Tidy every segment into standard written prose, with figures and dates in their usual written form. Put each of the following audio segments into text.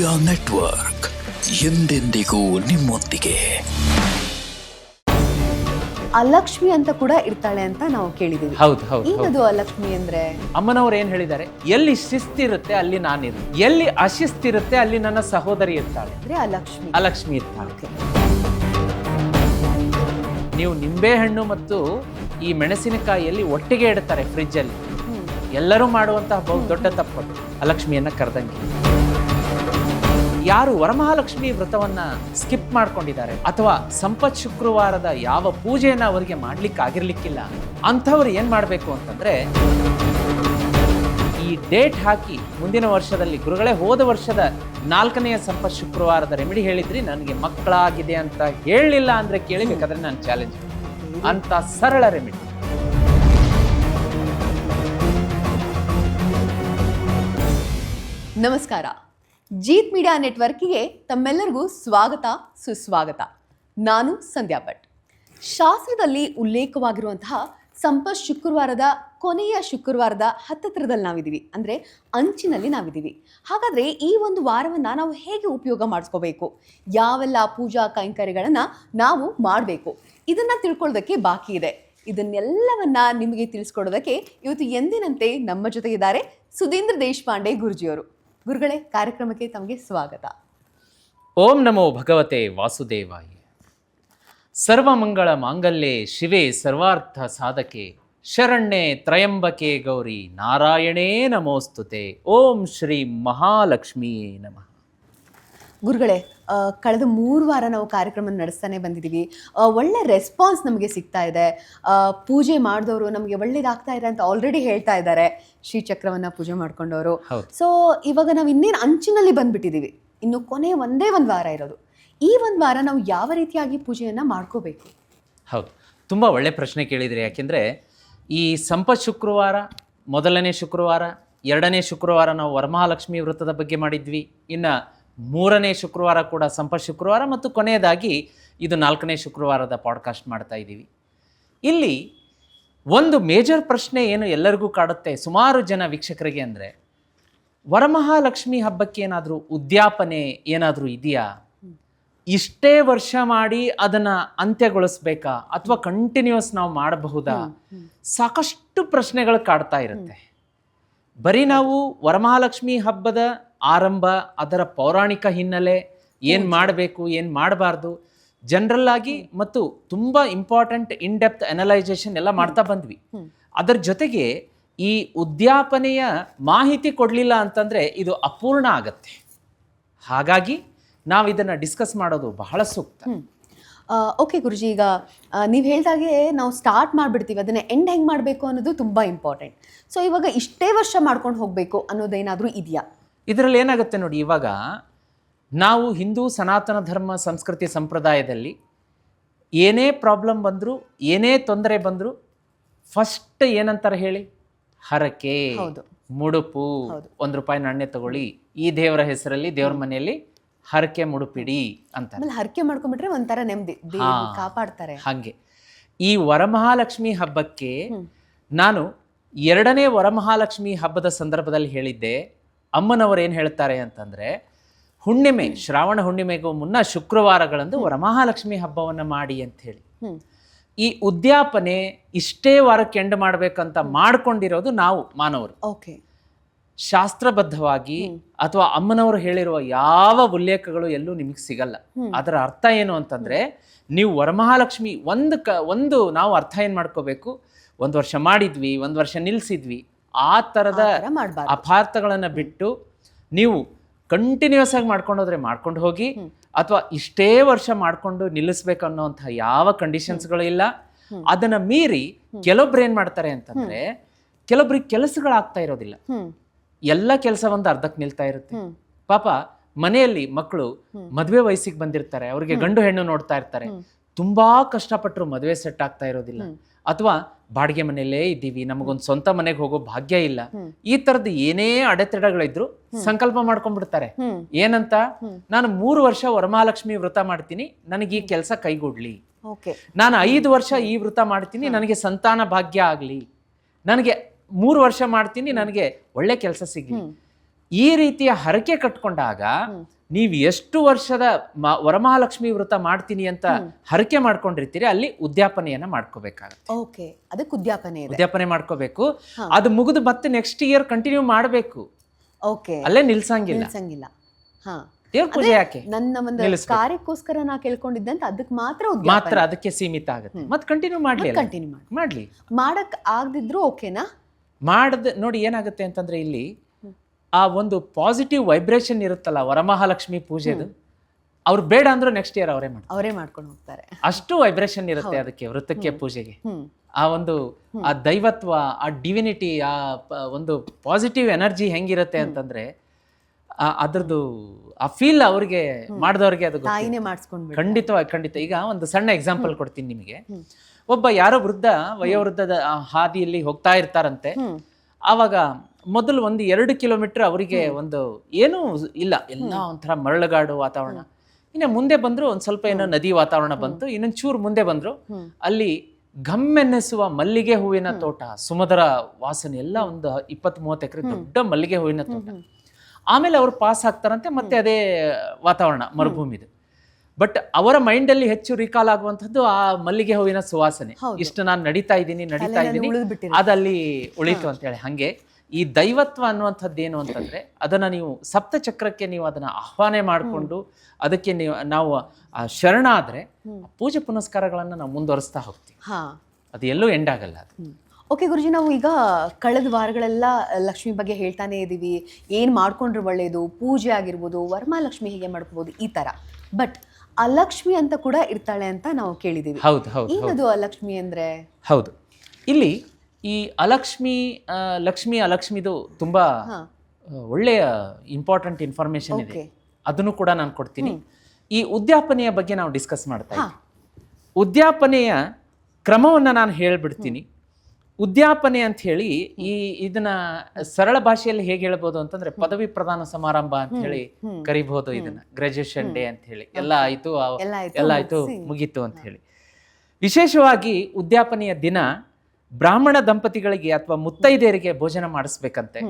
Media network ಎಂದೆಂದಿಗೂ ನಿಮ್ಮೊಂದಿಗೆ. ಅಲಕ್ಷ್ಮಿ ಅಂತ ಕೂಡ ಇರ್ತಾಳೆ ಅಂತ ನಾವು ಕೇಳಿದೀವಿ. ಹೌದು ಹೌದು. ಏನದು ಅಲಕ್ಷ್ಮಿ ಅಂದ್ರೆ? ಅಮ್ಮನವ್ರು ಏನ್ ಹೇಳಿದ್ದಾರೆ, ಎಲ್ಲಿ ಶಿಸ್ತಿರುತ್ತೆ ಅಲ್ಲಿ ನಾನಿರು, ಎಲ್ಲಿ ಅಶಿಸ್ತಿರುತ್ತೆ ಅಲ್ಲಿ ನನ್ನ ಸಹೋದರಿ ಇರ್ತಾಳೆ ಅಂದ್ರೆ ಅಲಕ್ಷ್ಮಿ. ಅಲಕ್ಷ್ಮಿ ಇರ್ತಾಳೆ. ನೀವು ನಿಂಬೆ ಹಣ್ಣು ಮತ್ತು ಈ ಮೆಣಸಿನಕಾಯಿಯಲ್ಲಿ ಒಟ್ಟಿಗೆ ಇಡ್ತಾರೆ ಫ್ರಿಜ್ ಅಲ್ಲಿ, ಎಲ್ಲರೂ ಮಾಡುವಂತಹ ಬಹು ದೊಡ್ಡ ತಪ್ಪು ಅಲಕ್ಷ್ಮಿಯನ್ನ ಕರೆದಂಗೆ. ಯಾರು ವರಮಹಾಲಕ್ಷ್ಮಿ ವ್ರತವನ್ನ ಸ್ಕಿಪ್ ಮಾಡ್ಕೊಂಡಿದ್ದಾರೆ ಅಥವಾ ಸಂಪತ್ ಶುಕ್ರವಾರದ ಯಾವ ಪೂಜೆಯನ್ನ ಅವರಿಗೆ ಮಾಡ್ಲಿಕ್ಕೆ ಆಗಿರ್ಲಿಕ್ಕಿಲ್ಲ, ಅಂಥವ್ರು ಏನ್ ಮಾಡ್ಬೇಕು ಅಂತಂದ್ರೆ ಈ ಡೇಟ್ ಹಾಕಿ ಮುಂದಿನ ವರ್ಷದಲ್ಲಿ, ಗುರುಗಳೇ ಹೋದ ವರ್ಷದ 4ನೇ ಸಂಪತ್ ಶುಕ್ರವಾರದ ರೆಮಿಡಿ ಹೇಳಿದ್ರಿ, ನನಗೆ ಮಕ್ಕಳಾಗಿದೆ ಅಂತ ಹೇಳಲಿಲ್ಲ ಅಂದ್ರೆ ಕೇಳಿ, ಬೇಕಾದ್ರೆ ನಾನು ಚಾಲೆಂಜ್ ಅಂತ ಸರಳ ರೆಮಿಡಿ. ನಮಸ್ಕಾರ. ಜೀತ್ ಮೀಡಿಯಾ ನೆಟ್ವರ್ಕಿಗೆ ತಮ್ಮೆಲ್ಲರಿಗೂ ಸ್ವಾಗತ ಸುಸ್ವಾಗತ. ನಾನು ಸಂಧ್ಯಾ ಭಟ್. ಶಾಸ್ತ್ರದಲ್ಲಿ ಉಲ್ಲೇಖವಾಗಿರುವಂತಹ ಸಂಪತ್ ಶುಕ್ರವಾರದ ಕೊನೆಯ ಶುಕ್ರವಾರದ ಹತ್ತಿರದಲ್ಲಿ ನಾವಿದ್ದೀವಿ, ಅಂದರೆ ಅಂಚಿನಲ್ಲಿ ನಾವಿದ್ದೀವಿ. ಹಾಗಾದರೆ ಈ ಒಂದು ವಾರವನ್ನು ನಾವು ಹೇಗೆ ಉಪಯೋಗ ಮಾಡಿಸ್ಕೋಬೇಕು, ಯಾವೆಲ್ಲ ಪೂಜಾ ಕೈಂಕರ್ಯಗಳನ್ನು ನಾವು ಮಾಡಬೇಕು, ಇದನ್ನು ತಿಳ್ಕೊಳ್ಳೋದಕ್ಕೆ ಬಾಕಿ ಇದೆ. ಇದನ್ನೆಲ್ಲವನ್ನ ನಿಮಗೆ ತಿಳಿಸ್ಕೊಡೋದಕ್ಕೆ ಇವತ್ತು ಎಂದಿನಂತೆ ನಮ್ಮ ಜೊತೆ ಇದ್ದಾರೆ ಸುಧೀಂದ್ರ ದೇಶಪಾಂಡೆ ಗುರುಜಿಯವರು. ಗುರುಗಳೇ, ಕಾರ್ಯಕ್ರಮಕ್ಕೆ ತಮಗೆ ಸ್ವಾಗತ. ಓಂ ನಮೋ ಭಗವತೆ ವಾಸುದೇವಾಯ. ಸರ್ವಮಂಗಳ ಮಾಂಗಲ್ಯೆ ಶಿವೆ ಸರ್ವಾರ್ಥ ಸಾಧಕೆ ಶರಣ್ಯೆ ತ್ರಯಂಬಕೆ ಗೌರಿ ನಾರಾಯಣೇ ನಮೋಸ್ತುತೆ. ಓಂ ಶ್ರೀ ಮಹಾಲಕ್ಷ್ಮಿಯೇ ನಮಃ. ಗುರುಗಳೇ, ಕಳೆದ 3 ವಾರ ನಾವು ಕಾರ್ಯಕ್ರಮ ನಡೆಸ್ತಾನೆ ಬಂದಿದ್ದೀವಿ. ಒಳ್ಳೆ ರೆಸ್ಪಾನ್ಸ್ ನಮಗೆ ಸಿಗ್ತಾ ಇದೆ. ಪೂಜೆ ಮಾಡಿದವರು ನಮಗೆ ಒಳ್ಳೇದಾಗ್ತಾ ಇದೆ ಅಂತ ಆಲ್ರೆಡಿ ಹೇಳ್ತಾ ಇದ್ದಾರೆ, ಶ್ರೀಚಕ್ರವನ್ನು ಪೂಜೆ ಮಾಡ್ಕೊಂಡವರು. ಸೊ ಇವಾಗ ನಾವು ಇನ್ನೇನು ಅಂಚಿನಲ್ಲಿ ಬಂದ್ಬಿಟ್ಟಿದ್ದೀವಿ, ಇನ್ನು ಕೊನೆ ಒಂದೇ ಒಂದು ವಾರ ಇರೋದು. ಈ ಒಂದು ವಾರ ನಾವು ಯಾವ ರೀತಿಯಾಗಿ ಪೂಜೆಯನ್ನು ಮಾಡ್ಕೋಬೇಕು? ಹೌದು, ತುಂಬ ಒಳ್ಳೆ ಪ್ರಶ್ನೆ ಕೇಳಿದ್ರಿ. ಯಾಕೆಂದರೆ ಈ ಸಂಪತ್ ಶುಕ್ರವಾರ, ಮೊದಲನೇ ಶುಕ್ರವಾರ, 2ನೇ ಶುಕ್ರವಾರ ನಾವು ವರಮಹಾಲಕ್ಷ್ಮಿ ವ್ರತದ ಬಗ್ಗೆ ಮಾಡಿದ್ವಿ. ಇನ್ನು 3ನೇ ಶುಕ್ರವಾರ ಕೂಡ ಸಂಪತ್ ಶುಕ್ರವಾರ, ಮತ್ತು ಕೊನೆಯದಾಗಿ ಇದು 4ನೇ ಶುಕ್ರವಾರದ ಪಾಡ್ಕಾಸ್ಟ್ ಮಾಡ್ತಾ ಇದ್ದೀವಿ. ಇಲ್ಲಿ ಒಂದು ಮೇಜರ್ ಪ್ರಶ್ನೆ ಏನು ಎಲ್ಲರಿಗೂ ಕಾಡುತ್ತೆ ಸುಮಾರು ಜನ ವೀಕ್ಷಕರಿಗೆ ಅಂದರೆ, ವರಮಹಾಲಕ್ಷ್ಮಿ ಹಬ್ಬಕ್ಕೆ ಏನಾದರೂ ಉದ್ಯಾಪನೆ ಏನಾದರೂ ಇದೆಯಾ? ಇಷ್ಟೇ ವರ್ಷ ಮಾಡಿ ಅದನ್ನು ಅಂತ್ಯಗೊಳಿಸ್ಬೇಕಾ ಅಥವಾ ಕಂಟಿನ್ಯೂಸ್ ನಾವು ಮಾಡಬಹುದಾ? ಸಾಕಷ್ಟು ಪ್ರಶ್ನೆಗಳು ಕಾಡ್ತಾ ಇರುತ್ತೆ. ಬರೀ ನಾವು ವರಮಹಾಲಕ್ಷ್ಮಿ ಹಬ್ಬದ ಆರಂಭ, ಅದರ ಪೌರಾಣಿಕ ಹಿನ್ನೆಲೆ, ಏನು ಮಾಡಬೇಕು ಏನು ಮಾಡಬಾರ್ದು, ಜನರಲ್ ಆಗಿ ಮತ್ತು ತುಂಬ ಇಂಪಾರ್ಟೆಂಟ್ ಇನ್ ಡೆಪ್ತ್ ಅನಲೈಸೇಷನ್ ಎಲ್ಲ ಮಾಡ್ತಾ ಬಂದ್ವಿ. ಅದರ ಜೊತೆಗೆ ಈ ಉದ್ಯಾಪನೆಯ ಮಾಹಿತಿ ಕೊಡಲಿಲ್ಲ ಅಂತಂದರೆ ಇದು ಅಪೂರ್ಣ ಆಗತ್ತೆ. ಹಾಗಾಗಿ ನಾವು ಇದನ್ನು ಡಿಸ್ಕಸ್ ಮಾಡೋದು ಬಹಳ ಸೂಕ್ತ. ಓಕೆ ಗುರುಜಿ, ಈಗ ನೀವು ಹೇಳಿದಾಗೆ ನಾವು ಸ್ಟಾರ್ಟ್ ಮಾಡಿಬಿಡ್ತೀವಿ, ಅದನ್ನು ಎಂಡ್ ಹೆಂಗೆ ಮಾಡಬೇಕು ಅನ್ನೋದು ತುಂಬ ಇಂಪಾರ್ಟೆಂಟ್. ಸೊ ಇವಾಗ ಇಷ್ಟೇ ವರ್ಷ ಮಾಡ್ಕೊಂಡು ಹೋಗಬೇಕು ಅನ್ನೋದೇನಾದರೂ ಇದೆಯಾ? ಇದರಲ್ಲಿ ಏನಾಗುತ್ತೆ ನೋಡಿ, ಇವಾಗ ನಾವು ಹಿಂದೂ ಸನಾತನ ಧರ್ಮ ಸಂಸ್ಕೃತಿ ಸಂಪ್ರದಾಯದಲ್ಲಿ ಏನೇ ಪ್ರಾಬ್ಲಮ್ ಬಂದರೂ, ಏನೇ ತೊಂದರೆ ಬಂದರೂ ಫಸ್ಟ್ ಏನಂತಾರೆ ಹೇಳಿ? ಹರಕೆ, ಮುಡುಪು, ₹1 ನಾಣ್ಯ ತಗೊಳ್ಳಿ, ಈ ದೇವರ ಹೆಸರಲ್ಲಿ ದೇವ್ರ ಮನೆಯಲ್ಲಿ ಹರಕೆ ಮುಡುಪಿಡಿ ಅಂತ. ಹರಕೆ ಮಾಡ್ಕೊಂಡ್ಬಿಟ್ರೆ ಒಂಥರ ನೆಮ್ಮದಿ, ಕಾಪಾಡ್ತಾರೆ. ಹಾಗೆ ಈ ವರಮಹಾಲಕ್ಷ್ಮಿ ಹಬ್ಬಕ್ಕೆ ನಾನು 2ನೇ ವರಮಹಾಲಕ್ಷ್ಮಿ ಹಬ್ಬದ ಸಂದರ್ಭದಲ್ಲಿ ಹೇಳಿದ್ದೆ, ಅಮ್ಮನವರು ಏನು ಹೇಳ್ತಾರೆ ಅಂತಂದರೆ, ಹುಣ್ಣಿಮೆ, ಶ್ರಾವಣ ಹುಣ್ಣಿಮೆಗೂ ಮುನ್ನ ಶುಕ್ರವಾರಗಳಂದು ವರಮಹಾಲಕ್ಷ್ಮಿ ಹಬ್ಬವನ್ನು ಮಾಡಿ ಅಂತ ಹೇಳಿ. ಈ ಉದ್ಯಾಪನೆ ಇಷ್ಟೇ ವಾರಕ್ಕೆ ಎಂಡ್ ಮಾಡಬೇಕಂತ ಮಾಡ್ಕೊಂಡಿರೋದು ನಾವು ಮಾನವರು. ಓಕೆ, ಶಾಸ್ತ್ರಬದ್ಧವಾಗಿ ಅಥವಾ ಅಮ್ಮನವರು ಹೇಳಿರುವ ಯಾವ ಉಲ್ಲೇಖಗಳು ಎಲ್ಲೂ ನಿಮಗೆ ಸಿಗಲ್ಲ. ಅದರ ಅರ್ಥ ಏನು ಅಂತಂದ್ರೆ, ನೀವು ವರಮಹಾಲಕ್ಷ್ಮಿ ಒಂದು ನಾವು ಅರ್ಥ ಏನು ಮಾಡ್ಕೋಬೇಕು, 1 ವರ್ಷ ಮಾಡಿದ್ವಿ, 1 ವರ್ಷ ನಿಲ್ಸಿದ್ವಿ, ಆ ಥರದ ಅಪಾರ್ಥಗಳನ್ನು ಬಿಟ್ಟು ನೀವು ಕಂಟಿನ್ಯೂಸ್ ಆಗಿ ಮಾಡ್ಕೊಂಡು ಮಾಡ್ಕೊಂಡು ಹೋಗಿ, ಅಥವಾ ಇಷ್ಟೇ ವರ್ಷ ಮಾಡ್ಕೊಂಡು ನಿಲ್ಲಿಸ್ಬೇಕು ಅನ್ನೋಂಥ ಯಾವ ಕಂಡೀಷನ್ಸ್ಗಳು ಇಲ್ಲ. ಅದನ್ನ ಮೀರಿ ಕೆಲವೊಬ್ರು ಏನ್ ಮಾಡ್ತಾರೆ ಅಂತಂದ್ರೆ, ಕೆಲವೊಬ್ರಿಗೆ ಕೆಲಸಗಳಾಗ್ತಾ ಇರೋದಿಲ್ಲ, ಎಲ್ಲ ಕೆಲಸ ಒಂದು ಅರ್ಧಕ್ಕೆ ನಿಲ್ತಾ ಇರುತ್ತೆ. ಪಾಪ ಮನೆಯಲ್ಲಿ ಮಕ್ಕಳು ಮದುವೆ ವಯಸ್ಸಿಗೆ ಬಂದಿರ್ತಾರೆ, ಅವ್ರಿಗೆ ಗಂಡು ಹೆಣ್ಣು ನೋಡ್ತಾ ಇರ್ತಾರೆ, ತುಂಬಾ ಕಷ್ಟಪಟ್ಟರು ಮದುವೆ ಸೆಟ್ ಆಗ್ತಾ ಇರೋದಿಲ್ಲ, ಅಥವಾ ಬಾಡಿಗೆ ಮನೆಯಲ್ಲೇ ಇದ್ದೀವಿ, ನಮಗೊಂದು ಸ್ವಂತ ಮನೆಗೆ ಹೋಗೋ ಭಾಗ್ಯ ಇಲ್ಲ, ಈ ತರದ್ದು ಏನೇ ಅಡೆತಡೆಗಳಿದ್ರು ಸಂಕಲ್ಪ ಮಾಡ್ಕೊಂಡ್ಬಿಡ್ತಾರೆ. ಏನಂತ, ನಾನು 3 ವರ್ಷ ವರಮಹಾಲಕ್ಷ್ಮಿ ವ್ರತ ಮಾಡ್ತೀನಿ, ನನಗೆ ಈ ಕೆಲಸ ಕೈಗೂಡ್ಲಿ, ನಾನು 5 ವರ್ಷ ಈ ವ್ರತ ಮಾಡ್ತೀನಿ, ನನಗೆ ಸಂತಾನ ಭಾಗ್ಯ ಆಗ್ಲಿ, ನನಗೆ 3 ವರ್ಷ ಮಾಡ್ತೀನಿ, ನನಗೆ ಒಳ್ಳೆ ಕೆಲಸ ಸಿಗ್ಲಿ. ಈ ರೀತಿಯ ಹರಕೆ ಕಟ್ಕೊಂಡಾಗ ನೀವು ಎಷ್ಟು ವರ್ಷದ ವರಮಹಾಲಕ್ಷ್ಮಿ ವ್ರತ ಮಾಡ್ತೀನಿ ಅಂತ ಹರಕೆ ಮಾಡ್ಕೊಂಡಿರ್ತೀರಿ ಅಲ್ಲಿ ಉದ್ಯಾಪನೆಯನ್ನ ಮಾಡ್ಕೋಬೇಕಾಗುತ್ತೆ. ಓಕೆ, ಅದಕ್ಕೆ ಉದ್ಯಾಪನೆ ಇದೆ. ಉದ್ಯಾಪನೆ ಮಾಡ್ಕೋಬೇಕು. ಅದು ಮುಗಿದು ಮತ್ತೆ ನೆಕ್ಸ್ಟ್ ಇಯರ್ ಕಂಟಿನ್ಯೂ ಮಾಡಬೇಕು. ಓಕೆ, ಅಲ್ಲೇ ನಿಲ್ಸಂಗಿಲ್ಲ. ಹಾ, ದೇವ್ರ ಪೂಜೆ ಯಾಕೆ ನನ್ನ ಒಂದು ಕಾರ್ಯಕ್ಕೋಸ್ಕರ ನಾ ಕೇಳ್ಕೊಂಡಿದ್ದಂತ ಅದಕ್ಕೆ ಮಾತ್ರ ಅದಕ್ಕೆ ಸೀಮಿತ ಆಗುತ್ತೆ. ಮತ್ತೆ ಕಂಟಿನ್ಯೂ ಮಾಡ್ಲಿ ಮಾಡಕ್ ಆಗದಿದ್ರು ಓಕೆನಾ? ನೋಡಿ ಏನಾಗುತ್ತೆ ಅಂತಂದ್ರೆ ಇಲ್ಲಿ ಆ ಒಂದು ಪಾಸಿಟಿವ್ ವೈಬ್ರೇಷನ್ ಇರುತ್ತಲ್ಲ ವರಮಹಾಲಕ್ಷ್ಮಿ ಪೂಜೆದು, ಅವ್ರು ಬೇಡ ಅಂದ್ರೂ ನೆಕ್ಸ್ಟ್ ಇಯರ್ ಅವರೇ ಮಾಡ್ಕೊಂಡು ಹೋಗ್ತಾರೆ. ಅಷ್ಟು ವೈಬ್ರೇಷನ್ ಇರುತ್ತೆ ಅದಕ್ಕೆ ವೃತ್ತಕ್ಕೆ ಪೂಜೆಗೆ. ಆ ಒಂದು ಆ ದೈವತ್ವ, ಆ ಡಿವಿನಿಟಿ, ಆ ಒಂದು ಪಾಸಿಟಿವ್ ಎನರ್ಜಿ ಹೆಂಗಿರುತ್ತೆ ಅಂತಂದ್ರೆ ಅದ್ರದ್ದು ಆ ಫೀಲ್ ಅವ್ರಿಗೆ ಮಾಡಿದವ್ರಿಗೆ ಅದು ಖಂಡಿತ. ಈಗ ಒಂದು ಸಣ್ಣ ಎಕ್ಸಾಂಪಲ್ ಕೊಡ್ತೀನಿ ನಿಮಗೆ. ಒಬ್ಬ ಯಾರೋ ವಯೋವೃದ್ಧದ ಹಾದಿಯಲ್ಲಿ ಹೋಗ್ತಾ ಇರ್ತಾರಂತೆ. ಆವಾಗ ಮೊದಲು 1-2 ಕಿಲೋಮೀಟರ್ ಅವರಿಗೆ ಒಂದು ಏನೂ ಇಲ್ಲ, ಎಲ್ಲ ಒಂಥರ ಮರಳುಗಾಡು ವಾತಾವರಣ. ಇನ್ನು ಮುಂದೆ ಬಂದ್ರು ಒಂದ್ ಸ್ವಲ್ಪ ಏನೋ ನದಿ ವಾತಾವರಣ ಬಂತು. ಇನ್ನೊಂದ್ ಚೂರು ಮುಂದೆ ಬಂದ್ರು, ಅಲ್ಲಿ ಘಮ್ಮೆನ್ನಿಸುವ ಮಲ್ಲಿಗೆ ಹೂವಿನ ತೋಟ, ಸುಮಧುರ ವಾಸನೆ, ಎಲ್ಲ ಒಂದು 20-30 ಎಕರೆ ದೊಡ್ಡ ಮಲ್ಲಿಗೆ ಹೂವಿನ ತೋಟ. ಆಮೇಲೆ ಅವ್ರು ಪಾಸ್ ಆಗ್ತಾರಂತೆ, ಮತ್ತೆ ಅದೇ ವಾತಾವರಣ ಮರುಭೂಮಿದು. ಬಟ್ ಅವರ ಮೈಂಡ್ ಅಲ್ಲಿ ಹೆಚ್ಚು ರೀಕಾಲ್ ಆಗುವಂತದ್ದು ಆ ಮಲ್ಲಿಗೆ ಹೂವಿನ ಸುವಾಸನೆ. ಇಷ್ಟು ನಾನು ನಡೀತಾ ಇದ್ದೀನಿ ಅದಲ್ಲಿ ಉಳಿತು ಅಂತ ಹೇಳಿ. ಹಂಗೆ ಈ ದೈವತ್ವ ಅನ್ನುವಂಥದ್ದು ಏನು ಅಂತಂದ್ರೆ ಅದನ್ನ ನೀವು ಸಪ್ತಚಕ್ರಕ್ಕೆ ನೀವು ಅದನ್ನ ಆಹ್ವಾನ ಮಾಡಿಕೊಂಡು ಅದಕ್ಕೆ ನಾವು ಶರಣ ಆದ್ರೆ ಪೂಜೆ ಪುನಸ್ಕಾರಗಳನ್ನ ನಾವು ಮುಂದುವರಿಸ್ತಾ ಹೋಗ್ತೀವಿ. ಅದು ಎಲ್ಲೂ ಎಂಡ್ ಆಗಲ್ಲ ಅದು. ಓಕೆ ಗುರುಜಿ, ನಾವು ಈಗ ಕಳೆದ ವಾರಗಳೆಲ್ಲ ಲಕ್ಷ್ಮಿ ಬಗ್ಗೆ ಹೇಳ್ತಾನೆ ಇದ್ದೀವಿ. ಏನು ಮಾಡ್ಕೊಂಡ್ರೆ ಒಳ್ಳೆಯದು, ಪೂಜೆ ಆಗಿರ್ಬೋದು, ವರಮಹಾಲಕ್ಷ್ಮಿ ಹೇಗೆ ಮಾಡ್ಕೋಬೋದು ಈ ಥರ. ಬಟ್ ಅಲಕ್ಷ್ಮಿ ಅಂತ ಕೂಡ ಇರ್ತಾಳೆ ಅಂತ ನಾವು ಕೇಳಿದ್ದೀವಿ. ಏನದು ಅಲಕ್ಷ್ಮಿ ಅಂದರೆ? ಹೌದು, ಇಲ್ಲಿ ಈ ಅಲಕ್ಷ್ಮಿದು ತುಂಬಾ ಒಳ್ಳೆಯ ಇಂಪಾರ್ಟೆಂಟ್ ಇನ್ಫಾರ್ಮೇಶನ್ ಇದೆ. ಅದನ್ನು ಕೂಡ ನಾನು ಕೊಡ್ತೀನಿ. ಈ ಉದ್ಯಾಪನೆಯ ಬಗ್ಗೆ ನಾವು ಡಿಸ್ಕಸ್ ಮಾಡ್ತಾ ಇದ್ದೀವಿ. ಉದ್ಯಾಪನೆಯ ಕ್ರಮವನ್ನು ನಾನು ಹೇಳ್ಬಿಡ್ತೀನಿ. ಉದ್ಯಾಪನೆ ಅಂತ ಹೇಳಿ ಇದನ್ನ ಸರಳ ಭಾಷೆಯಲ್ಲಿ ಹೇಗೆ ಹೇಳ್ಬೋದು ಅಂತಂದ್ರೆ ಪದವಿ ಪ್ರದಾನ ಸಮಾರಂಭ ಅಂತ ಹೇಳಿ ಕರಿಬಹುದು. ಇದನ್ನ ಗ್ರಾಜುಯೇಷನ್ ಡೇ ಅಂತ ಹೇಳಿ ಎಲ್ಲ ಆಯ್ತು ಮುಗೀತು ಅಂತ ಹೇಳಿ. ವಿಶೇಷವಾಗಿ ಉದ್ಯಾಪನೆಯ ದಿನ ಬ್ರಾಹ್ಮಣ ದಂಪತಿಗಳಿಗೆ ಅಥವಾ ಮುತ್ತೈದೆಯರಿಗೆ ಭೋಜನ ಮಾಡಿಸ್ಬೇಕಂತೆ.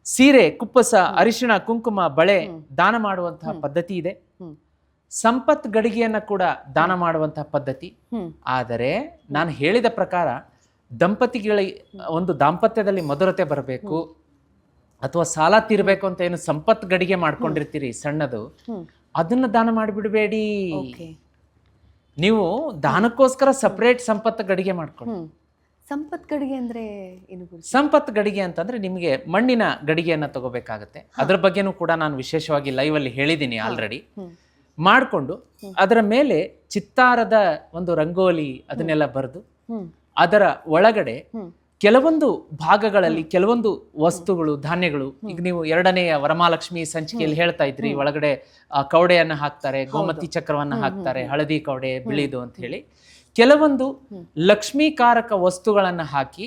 ಸೀರೆ, ಕುಪ್ಪಸ, ಅರಿಶಿಣ, ಕುಂಕುಮ, ಬಳೆ ದಾನ ಮಾಡುವಂತಹ ಪದ್ಧತಿ ಇದೆ. ಸಂಪತ್ ಗಡಿಗೆಯನ್ನ ಕೂಡ ದಾನ ಮಾಡುವಂತಹ ಪದ್ಧತಿ. ಆದರೆ ನಾನು ಹೇಳಿದ ಪ್ರಕಾರ ದಂಪತಿಗಳಿಗೆ ಒಂದು ದಾಂಪತ್ಯದಲ್ಲಿ ಮಧುರತೆ ಬರಬೇಕು ಅಥವಾ ಸಾಲ ತೀರ್ಬೇಕು ಅಂತ ಏನು ಸಂಪತ್ ಗಡಿಗೆ ಮಾಡ್ಕೊಂಡಿರ್ತೀರಿ ಸಣ್ಣದು, ಅದನ್ನ ದಾನ ಮಾಡಿಬಿಡಬೇಡಿ. ನೀವು ದಾನಕ್ಕೋಸ್ಕರ ಸಪರೇಟ್ ಸಂಪತ್ತು ಗಡಿಗೆ ಮಾಡ್ಕೊಂಡು. ಸಂಪತ್ ಗಡಿಗೆ ಅಂದ್ರೆ ಏನು? ಸಂಪತ್ ಗಡಿಗೆ ಅಂತಂದ್ರೆ ನಿಮಗೆ ಮಣ್ಣಿನ ಗಡಿಗೆಯನ್ನ ತಗೋಬೇಕಾಗತ್ತೆ. ಅದ್ರ ಬಗ್ಗೆನೂ ಕೂಡ ನಾನು ವಿಶೇಷವಾಗಿ ಲೈವ್ ಅಲ್ಲಿ ಹೇಳಿದ್ದೀನಿ ಆಲ್ರೆಡಿ. ಮಾಡಿಕೊಂಡು ಅದರ ಮೇಲೆ ಚಿತ್ತಾರದ ಒಂದು ರಂಗೋಲಿ ಅದನ್ನೆಲ್ಲ ಬರೆದು ಅದರ ಒಳಗಡೆ ಕೆಲವೊಂದು ಭಾಗಗಳಲ್ಲಿ ಕೆಲವೊಂದು ವಸ್ತುಗಳು, ಧಾನ್ಯಗಳು, ಈಗ ನೀವು 2ನೇ ವರಮಹಾಲಕ್ಷ್ಮಿ ಸಂಚಿಕೆಯಲ್ಲಿ ಹೇಳ್ತಾ ಇದ್ರಿ, ಒಳಗಡೆ ಕವಡೆಯನ್ನ ಹಾಕ್ತಾರೆ, ಗೋಮತಿ ಚಕ್ರವನ್ನ ಹಾಕ್ತಾರೆ, ಹಳದಿ ಕವಡೆ, ಬಿಳಿದು ಅಂತ ಹೇಳಿ ಕೆಲವೊಂದು ಲಕ್ಷ್ಮೀಕಾರಕ ವಸ್ತುಗಳನ್ನ ಹಾಕಿ,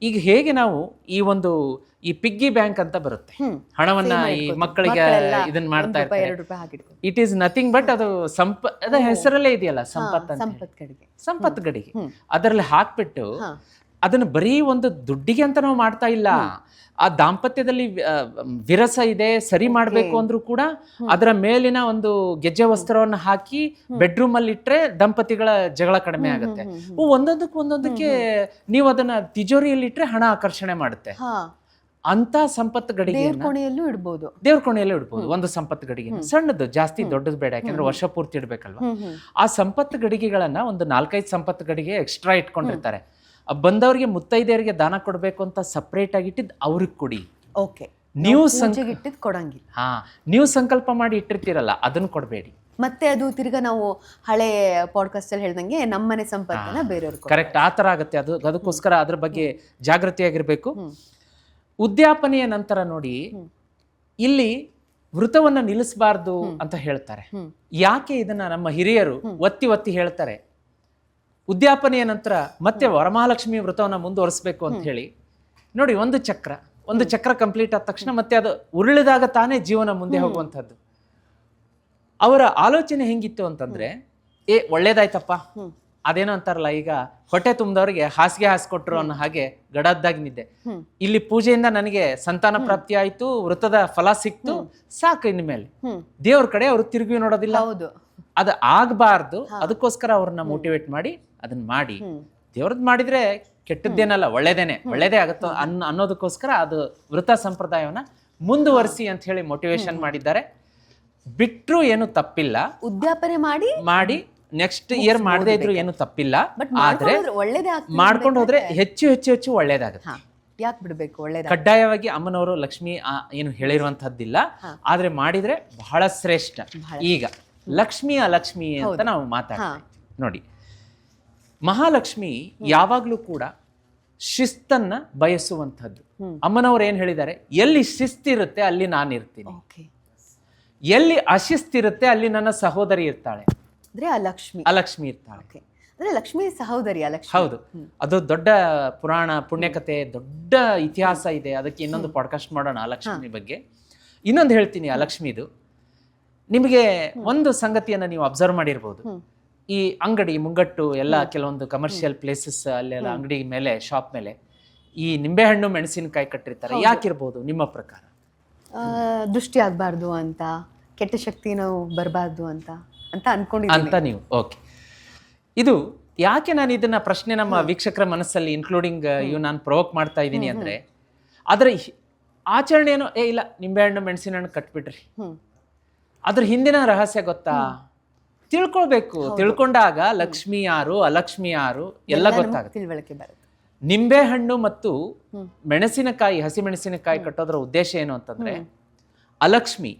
ಈಗ ಹೇಗೆ ನಾವು ಈ ಪಿಗ್ಗಿ ಬ್ಯಾಂಕ್ ಅಂತ ಬರುತ್ತೆ, ಹಣವನ್ನ ಈ ಮಕ್ಕಳಿಗೆ ಇದನ್ನ ಮಾಡ್ತಾ ಇರ್ತಾರೆ. ಇಟ್ ಈಸ್ ನಥಿಂಗ್ ಬಟ್ ಅದು ಅದ ಹೆಸರಲ್ಲೇ ಇದೆಯಲ್ಲ ಸಂಪತ್ ಗಡಿಗೆ. ಅದರಲ್ಲಿ ಹಾಕ್ಬಿಟ್ಟು ಅದನ್ನ ಬರೀ ಒಂದು ದುಡ್ಡಿಗೆ ಅಂತ ನಾವು ಮಾಡ್ತಾ ಇಲ್ಲ. ಆ ದಾಂಪತ್ಯದಲ್ಲಿ ವಿರಸ ಇದೆ, ಸರಿ ಮಾಡ್ಬೇಕು ಅಂದ್ರೂ ಕೂಡ ಅದರ ಮೇಲಿನ ಒಂದು ಗೆಜ್ಜೆ ವಸ್ತ್ರವನ್ನು ಹಾಕಿ ಬೆಡ್ರೂಮ್ ಅಲ್ಲಿ ಇಟ್ರೆ ದಂಪತಿಗಳ ಜಗಳ ಕಡಿಮೆ ಆಗುತ್ತೆ. ಒಂದೊಂದಕ್ಕೆ ನೀವು ಅದನ್ನ ತಿಜೋರಿಯಲ್ಲಿ ಇಟ್ರೆ ಹಣ ಆಕರ್ಷಣೆ ಮಾಡುತ್ತೆ. ಅಂತ ಸಂಪತ್ತು ಗಡಿಗೆ ದೇವ್ರ ಕೋಣೆಯಲ್ಲೂ ಇಡ್ಬೋದು. ಒಂದು ಸಂಪತ್ತು ಗಡಿಗೆ ಸಣ್ಣದು, ಜಾಸ್ತಿ ದೊಡ್ಡದು ಬೇಡ, ಯಾಕಂದ್ರೆ ವರ್ಷ ಪೂರ್ತಿ ಇಡ್ಬೇಕಲ್ವಾ. ಆ ಸಂಪತ್ತು ಗಡಿಗೆಗಳನ್ನ ಒಂದು 4-5 ಸಂಪತ್ತು ಗಡಿಗೆ ಎಕ್ಸ್ಟ್ರಾ ಇಟ್ಕೊಂಡಿರ್ತಾರೆ. ಬಂದವರಿಗೆ ಮುತ್ತೈದೆಯರಿಗೆ ದಾನ ಕೊಡ್ಬೇಕು ಅಂತ ಸಪ್ರೇಟ್ ಆಗಿ ಇಟ್ಟಿದ್ದು ಅವ್ರಿಗೆ ಕೊಡಿ. ನೀವು ಸಂಕಲ್ಪ ಮಾಡಿ ಇಟ್ಟಿರ್ತೀರಲ್ಲ ಅದನ್ನ ಕೊಡಬೇಡಿ. ಮತ್ತೆ ಅದು ತಿರ್ಗಾ ನಾವು ಹಳೆ ಪಾಡ್ಕಾಸ್ಟ್ ಅಲ್ಲಿ ಹೇಳ್ದಂಗೆ ನಮ್ಮನೆ ಸಂಪತ್ತನ್ನ ಬೇರೆಯವ್ರಿಗೆ. ಕರೆಕ್ಟ್, ಆ ತರ ಆಗುತ್ತೆ. ಅದಕ್ಕೋಸ್ಕರ ಅದ್ರ ಬಗ್ಗೆ ಜಾಗೃತಿಯಾಗಿರ್ಬೇಕು. ಉದ್ಯಾಪನೆಯ ನಂತರ ನೋಡಿ, ಇಲ್ಲಿ ವೃತವನ್ನ ನಿಲ್ಲಿಸಬಾರ್ದು ಅಂತ ಹೇಳ್ತಾರೆ. ಯಾಕೆ ಇದನ್ನ ನಮ್ಮ ಹಿರಿಯರು ಒತ್ತಿ ಒತ್ತಿ ಹೇಳ್ತಾರೆ? ಉದ್ಯಾಪನೆಯ ನಂತರ ಮತ್ತೆ ವರಮಹಾಲಕ್ಷ್ಮಿ ವ್ರತವನ್ನ ಮುಂದುವರಿಸಬೇಕು ಅಂತ ಹೇಳಿ ನೋಡಿ. ಒಂದು ಚಕ್ರ ಕಂಪ್ಲೀಟ್ ಆದ ತಕ್ಷಣ ಮತ್ತೆ ಅದು ಉರುಳಿದಾಗ ತಾನೇ ಜೀವನ ಮುಂದೆ ಹೋಗುವಂಥದ್ದು. ಅವರ ಆಲೋಚನೆ ಹೆಂಗಿತ್ತು ಅಂತಂದ್ರೆ, ಒಳ್ಳೇದಾಯ್ತಪ್ಪ, ಅದೇನೋ ಅಂತಾರಲ್ಲ, ಈಗ ಹೊಟ್ಟೆ ತುಂಬಿದವ್ರಿಗೆ ಹಾಸಿಗೆ ಹಾಸ್ಕೊಟ್ರು ಅನ್ನೋ ಹಾಗೆ ಗಡದ್ದಾಗಿ ನಿದ್ದೆ. ಇಲ್ಲಿ ಪೂಜೆಯಿಂದ ನನಗೆ ಸಂತಾನ ಪ್ರಾಪ್ತಿ ಆಯ್ತು, ವೃತ್ತದ ಫಲ ಸಿಕ್ತು, ಸಾಕು. ಇನ್ಮೇಲೆ ದೇವ್ರ ಕಡೆ ಅವ್ರು ತಿರುಗಿ ನೋಡೋದಿಲ್ಲ. ಹೌದು, ಅದು ಆಗ್ಬಾರ್ದು. ಅದಕ್ಕೋಸ್ಕರ ಅವ್ರನ್ನ ಮೋಟಿವೇಟ್ ಮಾಡಿ ಅದನ್ನ ಮಾಡಿ. ದೇವ್ರದ್ ಮಾಡಿದ್ರೆ ಕೆಟ್ಟದ್ದೇನಲ್ಲ, ಒಳ್ಳೇದೇ ಆಗುತ್ತೋ ಅನ್ನೋದಕ್ಕೋಸ್ಕರ ಅದು ವೃತ್ತ ಸಂಪ್ರದಾಯವನ್ನ ಮುಂದುವರಿಸಿ ಅಂತ ಹೇಳಿ ಮೋಟಿವೇಶನ್ ಮಾಡಿದ್ದಾರೆ. ಬಿಟ್ರು ಏನು ತಪ್ಪಿಲ್ಲ, ಉದ್ಯಾಪನೆ ಮಾಡಿ ನೆಕ್ಸ್ಟ್ ಇಯರ್ ಮಾಡದೇ ಇದ್ರು ಏನು ತಪ್ಪಿಲ್ಲ. ಆದ್ರೆ ಒಳ್ಳೇದೇ ಮಾಡ್ಕೊಂಡು ಹೋದ್ರೆ ಹೆಚ್ಚು ಹೆಚ್ಚು ಹೆಚ್ಚು ಒಳ್ಳೇದಾಗುತ್ತೆ. ಯಾಕೆ ಬಿಡ್ಬೇಕು? ಒಳ್ಳೇದ ಕಡ್ಡಾಯವಾಗಿ ಅಮ್ಮನವರು ಲಕ್ಷ್ಮಿ ಏನು ಹೇಳಿರುವಂತಹದ್ದಿಲ್ಲ, ಆದ್ರೆ ಮಾಡಿದ್ರೆ ಬಹಳ ಶ್ರೇಷ್ಠ. ಈಗ ಲಕ್ಷ್ಮಿ ಅಲಕ್ಷ್ಮಿ ಅಂತ ನಾವು ಮಾತಾಡ್ತೀವಿ ನೋಡಿ. ಮಹಾಲಕ್ಷ್ಮಿ ಯಾವಾಗ್ಲೂ ಕೂಡ ಶಿಸ್ತನ್ನ ಬಯಸುವಂಥದ್ದು. ಅಮ್ಮನವ್ರು ಏನ್ ಹೇಳಿದ್ದಾರೆ, ಎಲ್ಲಿ ಶಿಸ್ತಿರುತ್ತೆ ಅಲ್ಲಿ ನಾನು ಇರ್ತೀನಿ, ಎಲ್ಲಿ ಅಶಿಸ್ತಿರುತ್ತೆ ಅಲ್ಲಿ ನನ್ನ ಸಹೋದರಿ ಇರ್ತಾಳೆ, ಅಂದ್ರೆ ಅಲಕ್ಷ್ಮಿ ಇರ್ತಾಳೆ. ಅಂದ್ರೆ ಲಕ್ಷ್ಮಿ ಸಹೋದರಿ ಅಲಕ್ಷ್ಮಿ. ಹೌದು, ಅದು ದೊಡ್ಡ ಪುರಾಣ ಪುಣ್ಯಕತೆ, ದೊಡ್ಡ ಇತಿಹಾಸ ಇದೆ. ಅದಕ್ಕೆ ಇನ್ನೊಂದು ಪಾಡ್ಕಾಸ್ಟ್ ಮಾಡೋಣ ಅಲಕ್ಷ್ಮಿ ಬಗ್ಗೆ. ಇನ್ನೊಂದು ಹೇಳ್ತೀನಿ ಅಲಕ್ಷ್ಮಿದು. ನಿಮಗೆ ಒಂದು ಸಂಗತಿಯನ್ನ ನೀವು ಅಬ್ಸರ್ವ್ ಮಾಡಿರ್ಬೋದು, ಈ ಅಂಗಡಿ ಮುಂಗಟ್ಟು ಎಲ್ಲ ಕೆಲವೊಂದು ಕಮರ್ಷಿಯಲ್ ಪ್ಲೇಸಸ್ ಅಲ್ಲೆಲ್ಲ ಅಂಗಡಿ ಮೇಲೆ, ಶಾಪ್ ಮೇಲೆ ಈ ನಿಂಬೆಹಣ್ಣು ಮೆಣಸಿನಕಾಯಿ ಕಟ್ಟಿರ್ತಾರೆ. ಯಾಕಿರ್ಬೋದು ನಿಮ್ಮ ಪ್ರಕಾರ? ದೃಷ್ಟಿ ಆಗ್ಬಾರ್ದು ಅಂತ, ಕೆಟ್ಟ ಶಕ್ತಿ ನಾವು ಬರಬಾರ್ದು ಅಂತ ಅನ್ಕೊಂಡಿದ್ದೀನಿ ನೀವು. ಓಕೆ, ಇದು ಯಾಕೆ ನಾನು ಇದನ್ನ ಪ್ರಶ್ನೆ ನಮ್ಮ ವೀಕ್ಷಕರ ಮನಸ್ಸಲ್ಲಿ ಇನ್ಕ್ಲೂಡಿಂಗ್ ನಾನು ಪ್ರೊವೋಕ್ ಮಾಡ್ತಾ ಇದ್ದೀನಿ ಅಂದ್ರೆ, ಅದರ ಆಚರಣೆ ಏನೋ ಇಲ್ಲ, ನಿಂಬೆಹಣ್ಣು ಮೆಣಸಿನ ಹಣ್ಣು ಕಟ್ಬಿಟ್ರಿ, ಅದ್ರ ಹಿಂದಿನ ರಹಸ್ಯ ಗೊತ್ತಾ? ತಿಳ್ಕೊಳ್ಬೇಕು. ತಿಳ್ಕೊಂಡಾಗ ಲಕ್ಷ್ಮಿ ಯಾರು ಅಲಕ್ಷ್ಮಿ ಯಾರು ಎಲ್ಲ ಗೊತ್ತಾಗುತ್ತೆ, ತಿಳುವಳಿಕೆ ಬರುತ್ತೆ. ನಿಂಬೆ ಹಣ್ಣು ಮತ್ತು ಮೆಣಸಿನಕಾಯಿ, ಹಸಿ ಮೆಣಸಿನಕಾಯಿ ಕಟ್ಟೋದ್ರ ಉದ್ದೇಶ ಏನು ಅಂತಂದ್ರೆ, ಅಲಕ್ಷ್ಮಿ,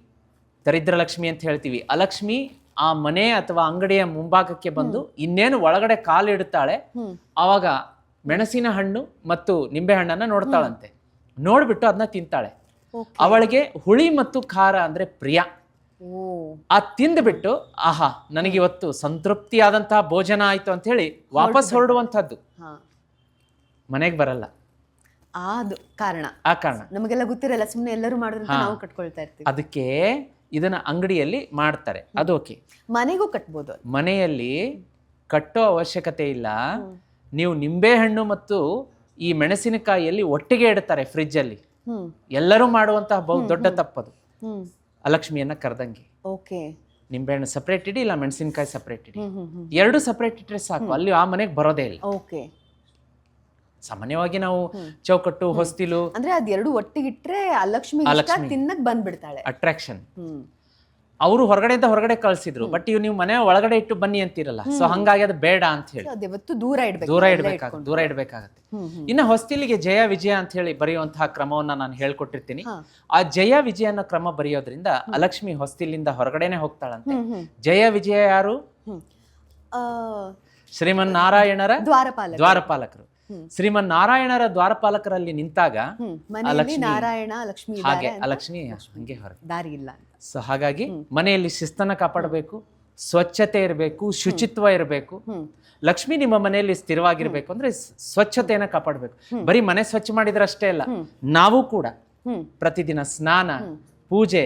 ದರಿದ್ರ ಲಕ್ಷ್ಮಿ ಅಂತ ಹೇಳ್ತೀವಿ, ಅಲಕ್ಷ್ಮಿ ಆ ಮನೆ ಅಥವಾ ಅಂಗಡಿಯ ಮುಂಭಾಗಕ್ಕೆ ಬಂದು ಇನ್ನೇನು ಒಳಗಡೆ ಕಾಲಿಡ್ತಾಳೆ, ಆವಾಗ ಮೆಣಸಿನ ಹಣ್ಣು ಮತ್ತು ನಿಂಬೆ ಹಣ್ಣನ್ನ ನೋಡ್ತಾಳಂತೆ. ನೋಡ್ಬಿಟ್ಟು ಅದನ್ನ ತಿಂತಾಳೆ. ಅವಳಿಗೆ ಹುಳಿ ಮತ್ತು ಖಾರ ಅಂದ್ರೆ ಪ್ರಿಯ. ಆ ತಿಂದ್ಬಿಟ್ಟು ಆಹಾ ನನಗೆ ಇವತ್ತು ಸಂತೃಪ್ತಿಯಾದಂತಹ ಭೋಜನ ಆಯ್ತು ಅಂತ ಹೇಳಿ ವಾಪಸ್ ಹೊರಡುವಂತಹದ್ದು. ಮನೆಗೆ ಬರಲ್ಲ. ಆ ಕಾರಣ ನಮಗೆಲ್ಲ ಗೊತ್ತಿರಲ್ಲ, ಸುಮ್ಮನೆ ಎಲ್ಲರೂ ಮಾಡಿದ್ರೆ ನಾವು ಕಟ್ಕೊಳ್ತಾ ಇರ್ತೀವಿ. ಅದಕ್ಕೆ ಇದನ್ನ ಅಂಗಡಿಯಲ್ಲಿ ಮಾಡ್ತಾರೆ, ಅದು ಓಕೆ. ಮನೆಗೂ ಕಟ್ಬೋದು. ಮನೆಯಲ್ಲಿ ಕಟ್ಟೋ ಅವಶ್ಯಕತೆ ಇಲ್ಲ. ನೀವು ನಿಂಬೆ ಹಣ್ಣು ಮತ್ತು ಈ ಮೆಣಸಿನಕಾಯಿಯಲ್ಲಿ ಒಟ್ಟಿಗೆ ಇಡ್ತಾರೆ ಫ್ರಿಜ್ ಅಲ್ಲಿ. ಎಲ್ಲರೂ ಮಾಡುವಂತಹ ಬಹು ದೊಡ್ಡ ತಪ್ಪದು. ಅಲಕ್ಷ್ಮಿಯನ್ನ ಕರೆದಂಗೆ ನಿಂಬೆಹಣ್ಣು ಸಪ್ರೇಟ್ ಇಡಿ, ಇಲ್ಲ ಮೆಣಸಿನಕಾಯಿ ಸಪ್ರೇಟ್ ಇಡಿ. ಎರಡು ಸಪ್ರೇಟ್ ಇಟ್ರೆ ಸಾಕು, ಅಲ್ಲಿ ಆ ಮನೆಗೆ ಬರೋದೇ ಇಲ್ಲ. ಸಾಮಾನ್ಯವಾಗಿ ನಾವು ಚೌಕಟ್ಟು, ಹೊಸ್ತಿಲು ಅಂದ್ರೆ ಅದೆರಡು ಒಟ್ಟಿಗಿಟ್ರೆ ಅಲಕ್ಷ್ಮಿ ತಿನ್ನಕ್ ಬಂದ್ಬಿಡ್ತಾಳೆ. ಅಟ್ರಾಕ್ಷನ್. ಅವರು ಹೊರಗಡೆ ಕಳ್ಸಿದ್ರು, ಬಟ್ ಇವ್ ನೀವು ಮನೆ ಒಳಗಡೆ ಇಟ್ಟು ಬನ್ನಿ ಅಂತಿರಲ್ಲ. ಸೊ ಹಂಗಾಗಿ ಅದು ಬೇಡ ಅಂತ ಹೇಳಿ ದೂರ ಇಡ್ಬೇಕಾಗತ್ತೆ. ಇನ್ನ ಹೊಸ್ತಿಲಿಗೆ ಜಯ ವಿಜಯ ಅಂತ ಹೇಳಿ ಬರೆಯುವಂತಹ ಕ್ರಮವನ್ನ ನಾನು ಹೇಳ್ಕೊಟ್ಟಿರ್ತೀನಿ. ಆ ಜಯ ವಿಜಯ ಅನ್ನೋ ಕ್ರಮ ಬರೆಯೋದ್ರಿಂದ ಅಲಕ್ಷ್ಮಿ ಹೊಸ್ತಿಲಿಂದ ಹೊರಗಡೆನೆ ಹೋಗ್ತಾಳಂತೆ. ಜಯ ವಿಜಯ ಯಾರು? ಶ್ರೀಮನ್ನಾರಾಯಣರ ದ್ವಾರಪಾಲಕರು. ಶ್ರೀಮನ್ನಾರಾಯಣರ ದ್ವಾರಪಾಲಕರಲ್ಲಿ ನಿಂತಾಗ ನಾರಾಯಣ ಲಕ್ಷ್ಮಿ ಹಾಗೆ ಅಲಕ್ಷ್ಮಿ ಹಂಗೆ ಹೊರಗೆ ದಾರಿ ಇಲ್ಲ. ಸೊ ಹಾಗಾಗಿ ಮನೆಯಲ್ಲಿ ಶಿಸ್ತನ್ನ ಕಾಪಾಡಬೇಕು, ಸ್ವಚ್ಛತೆ ಇರಬೇಕು, ಶುಚಿತ್ವ ಇರಬೇಕು. ಲಕ್ಷ್ಮಿ ನಿಮ್ಮ ಮನೆಯಲ್ಲಿ ಸ್ಥಿರವಾಗಿರ್ಬೇಕು ಅಂದ್ರೆ ಸ್ವಚ್ಛತೆಯನ್ನ ಕಾಪಾಡಬೇಕು. ಬರೀ ಮನೆ ಸ್ವಚ್ಛ ಮಾಡಿದ್ರೆ ಅಷ್ಟೇ ಅಲ್ಲ, ನಾವು ಕೂಡ ಪ್ರತಿದಿನ ಸ್ನಾನ, ಪೂಜೆ,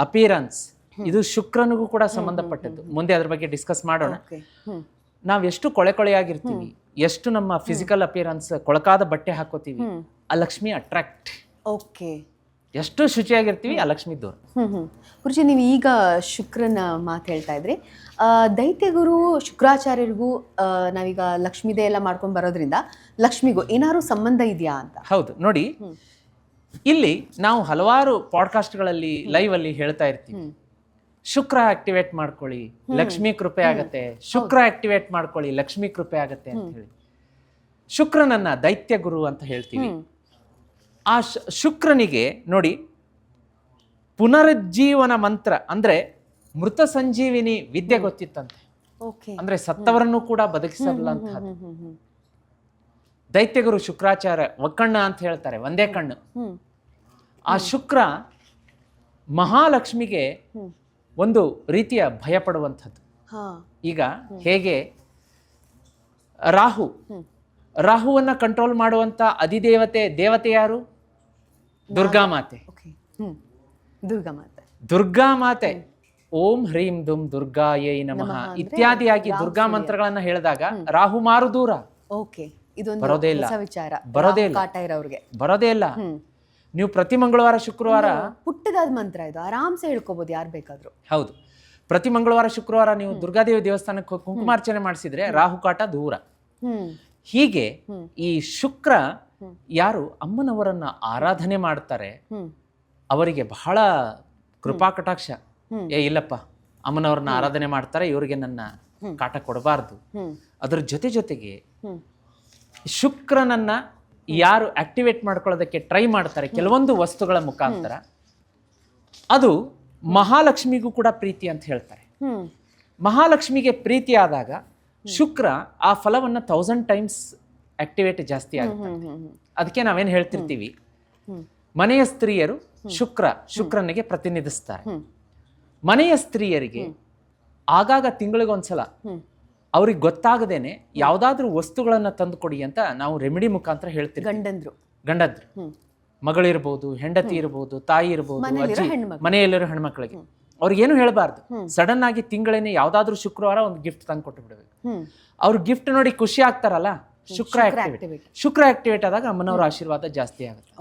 ಅಪಿಯರೆನ್ಸ್, ಇದು ಶುಕ್ರನಿಗೂ ಕೂಡ ಸಂಬಂಧಪಟ್ಟದ್ದು. ಮುಂದೆ ಅದ್ರ ಬಗ್ಗೆ ಡಿಸ್ಕಸ್ ಮಾಡೋಣ. ನಾವ್ ಎಷ್ಟು ಕೊಳೆಯಾಗಿರ್ತೀವಿ, ಎಷ್ಟು ನಮ್ಮ ಫಿಸಿಕಲ್ ಅಪಿಯರೆನ್ಸ್, ಕೊಳಕಾದ ಬಟ್ಟೆ ಹಾಕೋತೀವಿ, ಆ ಲಕ್ಷ್ಮಿ ಅಟ್ರಾಕ್ಟ್. ಎಷ್ಟು ಶುಚಿಯಾಗಿರ್ತೀವಿ, ಆ ಲಕ್ಷ್ಮಿ ದೂರ. ಗುರುಜಿ, ನೀವು ಈಗ ಶುಕ್ರನ ಮಾತು ಹೇಳ್ತಾ ಇದ್ರಿ. ದೈತ್ಯಗುರು ಶುಕ್ರಾಚಾರ್ಯರಿಗೂ ನಾವೀಗ ಲಕ್ಷ್ಮೀದೇ ಎಲ್ಲ ಮಾಡ್ಕೊಂಡ್ ಬರೋದ್ರಿಂದ ಲಕ್ಷ್ಮಿಗೂ ಏನಾದ್ರು ಸಂಬಂಧ ಇದೆಯಾ ಅಂತ? ಹೌದು ನೋಡಿ, ಇಲ್ಲಿ ನಾವು ಹಲವಾರು ಪಾಡ್ಕಾಸ್ಟ್ಗಳಲ್ಲಿ ಲೈವ್ ಅಲ್ಲಿ ಹೇಳ್ತಾ ಇರ್ತೀವಿ, ಶುಕ್ರ ಆಕ್ಟಿವೇಟ್ ಮಾಡ್ಕೊಳ್ಳಿ ಲಕ್ಷ್ಮಿ ಕೃಪೆ ಆಗತ್ತೆ, ಶುಕ್ರ ಆಕ್ಟಿವೇಟ್ ಮಾಡ್ಕೊಳ್ಳಿ ಲಕ್ಷ್ಮಿ ಕೃಪೆ ಆಗತ್ತೆ ಅಂತ ಹೇಳಿ. ಶುಕ್ರನನ್ನ ದೈತ್ಯ ಗುರು ಅಂತ ಹೇಳ್ತೀವಿ. ಆ ಶುಕ್ರನಿಗೆ ನೋಡಿ, ಪುನರುಜ್ಜೀವನ ಮಂತ್ರ ಅಂದ್ರೆ ಮೃತ ಸಂಜೀವಿನಿ ವಿದ್ಯೆ ಗೊತ್ತಿತ್ತಂತೆ. ಅಂದ್ರೆ ಸತ್ತವರನ್ನು ಕೂಡ ಬದುಕಿಸಬಲ್ಲಂತಹದ್ದು. ದೈತ್ಯಗುರು ಶುಕ್ರಾಚಾರ್ಯ ಒಕ್ಕಣ್ಣ ಅಂತ ಹೇಳ್ತಾರೆ, ಒಂದೇ ಕಣ್ಣು. ಆ ಶುಕ್ರ ಮಹಾಲಕ್ಷ್ಮಿಗೆ ಒಂದು ರೀತಿಯ ಭಯ ಪಡುವಂಥದ್ದು. ಈಗ ಹೇಗೆ ರಾಹುವನ್ನ ಕಂಟ್ರೋಲ್ ಮಾಡುವಂತ ದೇವತೆ ಯಾರು? ದುರ್ಗಾಮಾತೆ. ದುರ್ಗಾಮಾತೆ ಓಂ ಹ್ರೀಂ ದುಂ ದುರ್ಗಾಯೈ ನಮಃ ನಮಃ ಅಂದ್ರೆ ಇತ್ಯಾದಿಯಾಗಿ ರಾಹು ದುರ್ಗಾ ಸೂರ್ಯ. ಮಂತ್ರಗಳನ್ನ ಹೇಳಿದಾಗ ರಾಹು ಮಾರು ದೂರ ಓಕೆ ಇದೊಂದು ಬರೋದೇ ಇಲ್ಲ. ಹೊಸ ವಿಚಾರ. ಬರೋದೇ ರಾಹು ಇಲ್ಲ. ಕಾಟ ಇರೋರ್ಗೆ. ಬರೋದೇ ಇಲ್ಲ. ನೀವು ಪ್ರತಿ ಮಂಗಳವಾರ ಶುಕ್ರವಾರ ಪುಟ್ಟದಾದ ಮಂತ್ರ ಇದು, ಆರಾಮ್ಸೆ ಹೇಳ್ಕೋಬಹುದು ಯಾರು ಬೇಕಾದ್ರೂ. ಹೌದು, ಪ್ರತಿ ಮಂಗಳವಾರ ಶುಕ್ರವಾರ ನೀವು ದುರ್ಗಾದೇವಿ ದೇವಸ್ಥಾನಕ್ಕೆ ಹೋಗಿ ಕುಂಕುಮಾರ್ಚನೆ ಮಾಡಿಸಿದ್ರೆ ರಾಹುಕಾಟ ದೂರ. ಹೀಗೆ ಈ ಶುಕ್ರ ಯಾರು ಅಮ್ಮನವರನ್ನ ಆರಾಧನೆ ಮಾಡ್ತಾರೆ ಅವರಿಗೆ ಬಹಳ ಕೃಪಾ ಕಟಾಕ್ಷ. ಇಲ್ಲಪ್ಪ, ಅಮ್ಮನವ್ರನ್ನ ಆರಾಧನೆ ಮಾಡ್ತಾರೆ, ಇವರಿಗೆ ನನ್ನ ಕಾಟ ಕೊಡಬಾರ್ದು. ಅದ್ರ ಜೊತೆಗೆ ಶುಕ್ರನನ್ನ ಯಾರು ಆಕ್ಟಿವೇಟ್ ಮಾಡ್ಕೊಳ್ಳೋದಕ್ಕೆ ಟ್ರೈ ಮಾಡ್ತಾರೆ ಕೆಲವೊಂದು ವಸ್ತುಗಳ ಮುಖಾಂತರ, ಅದು ಮಹಾಲಕ್ಷ್ಮಿಗೂ ಕೂಡ ಪ್ರೀತಿ ಅಂತ ಹೇಳ್ತಾರೆ. ಮಹಾಲಕ್ಷ್ಮಿಗೆ ಪ್ರೀತಿ ಆದಾಗ ಶುಕ್ರ ಆ ಫಲವನ್ನ 1000 ಟೈಮ್ಸ್ ಆಕ್ಟಿವೇಟ್ ಜಾಸ್ತಿ ಆಗುತ್ತೆ. ಅದಕ್ಕೆ ನಾವೇನು ಹೇಳ್ತಿರ್ತೀವಿ, ಮನೆಯ ಸ್ತ್ರೀಯರು ಶುಕ್ರನಿಗೆ ಪ್ರತಿನಿಧಿಸ್ತಾರೆ. ಮನೆಯ ಸ್ತ್ರೀಯರಿಗೆ ಆಗಾಗ ತಿಂಗಳಿಗೊಂದ್ಸಲ ಅವ್ರಿಗೆ ಗೊತ್ತಾಗದೇನೆ ಯಾವ್ದಾದ್ರು ವಸ್ತುಗಳನ್ನ ತಂದು ಕೊಡಿ ಅಂತ ನಾವು ರೆಮಿಡಿ ಮುಖಾಂತರ ಹೇಳ್ತೀವಿ. ಗಂಡಂದ್ರು ಮಗಳಿರ್ಬೋದು, ಹೆಂಡತಿ ಇರ್ಬೋದು, ತಾಯಿ ಇರ್ಬೋದು, ಅಜ್ಜಿ, ಮನೆಯಲ್ಲಿರೋ ಹೆಣ್ಮಕ್ಳಿಗೆ ಅವ್ರಿಗೇನು ಹೇಳಬಾರ್ದು. ಸಡನ್ ಆಗಿ ತಿಂಗಳೇನೆ ಯಾವ್ದಾದ್ರು ಶುಕ್ರವಾರ ಒಂದು ಗಿಫ್ಟ್ ತಂದು ಕೊಟ್ಟು ಬಿಡ್ಬೇಕು. ಅವ್ರ ಗಿಫ್ಟ್ ನೋಡಿ ಖುಷಿ ಆಗ್ತಾರಲ್ಲ, ಶುಕ್ರ ಆಕ್ಟಿವೇಟ್ ಆದಾಗ ಅಮ್ಮನವ್ರ ಆಶೀರ್ವಾದ ಜಾಸ್ತಿ ಆಗುತ್ತೆ.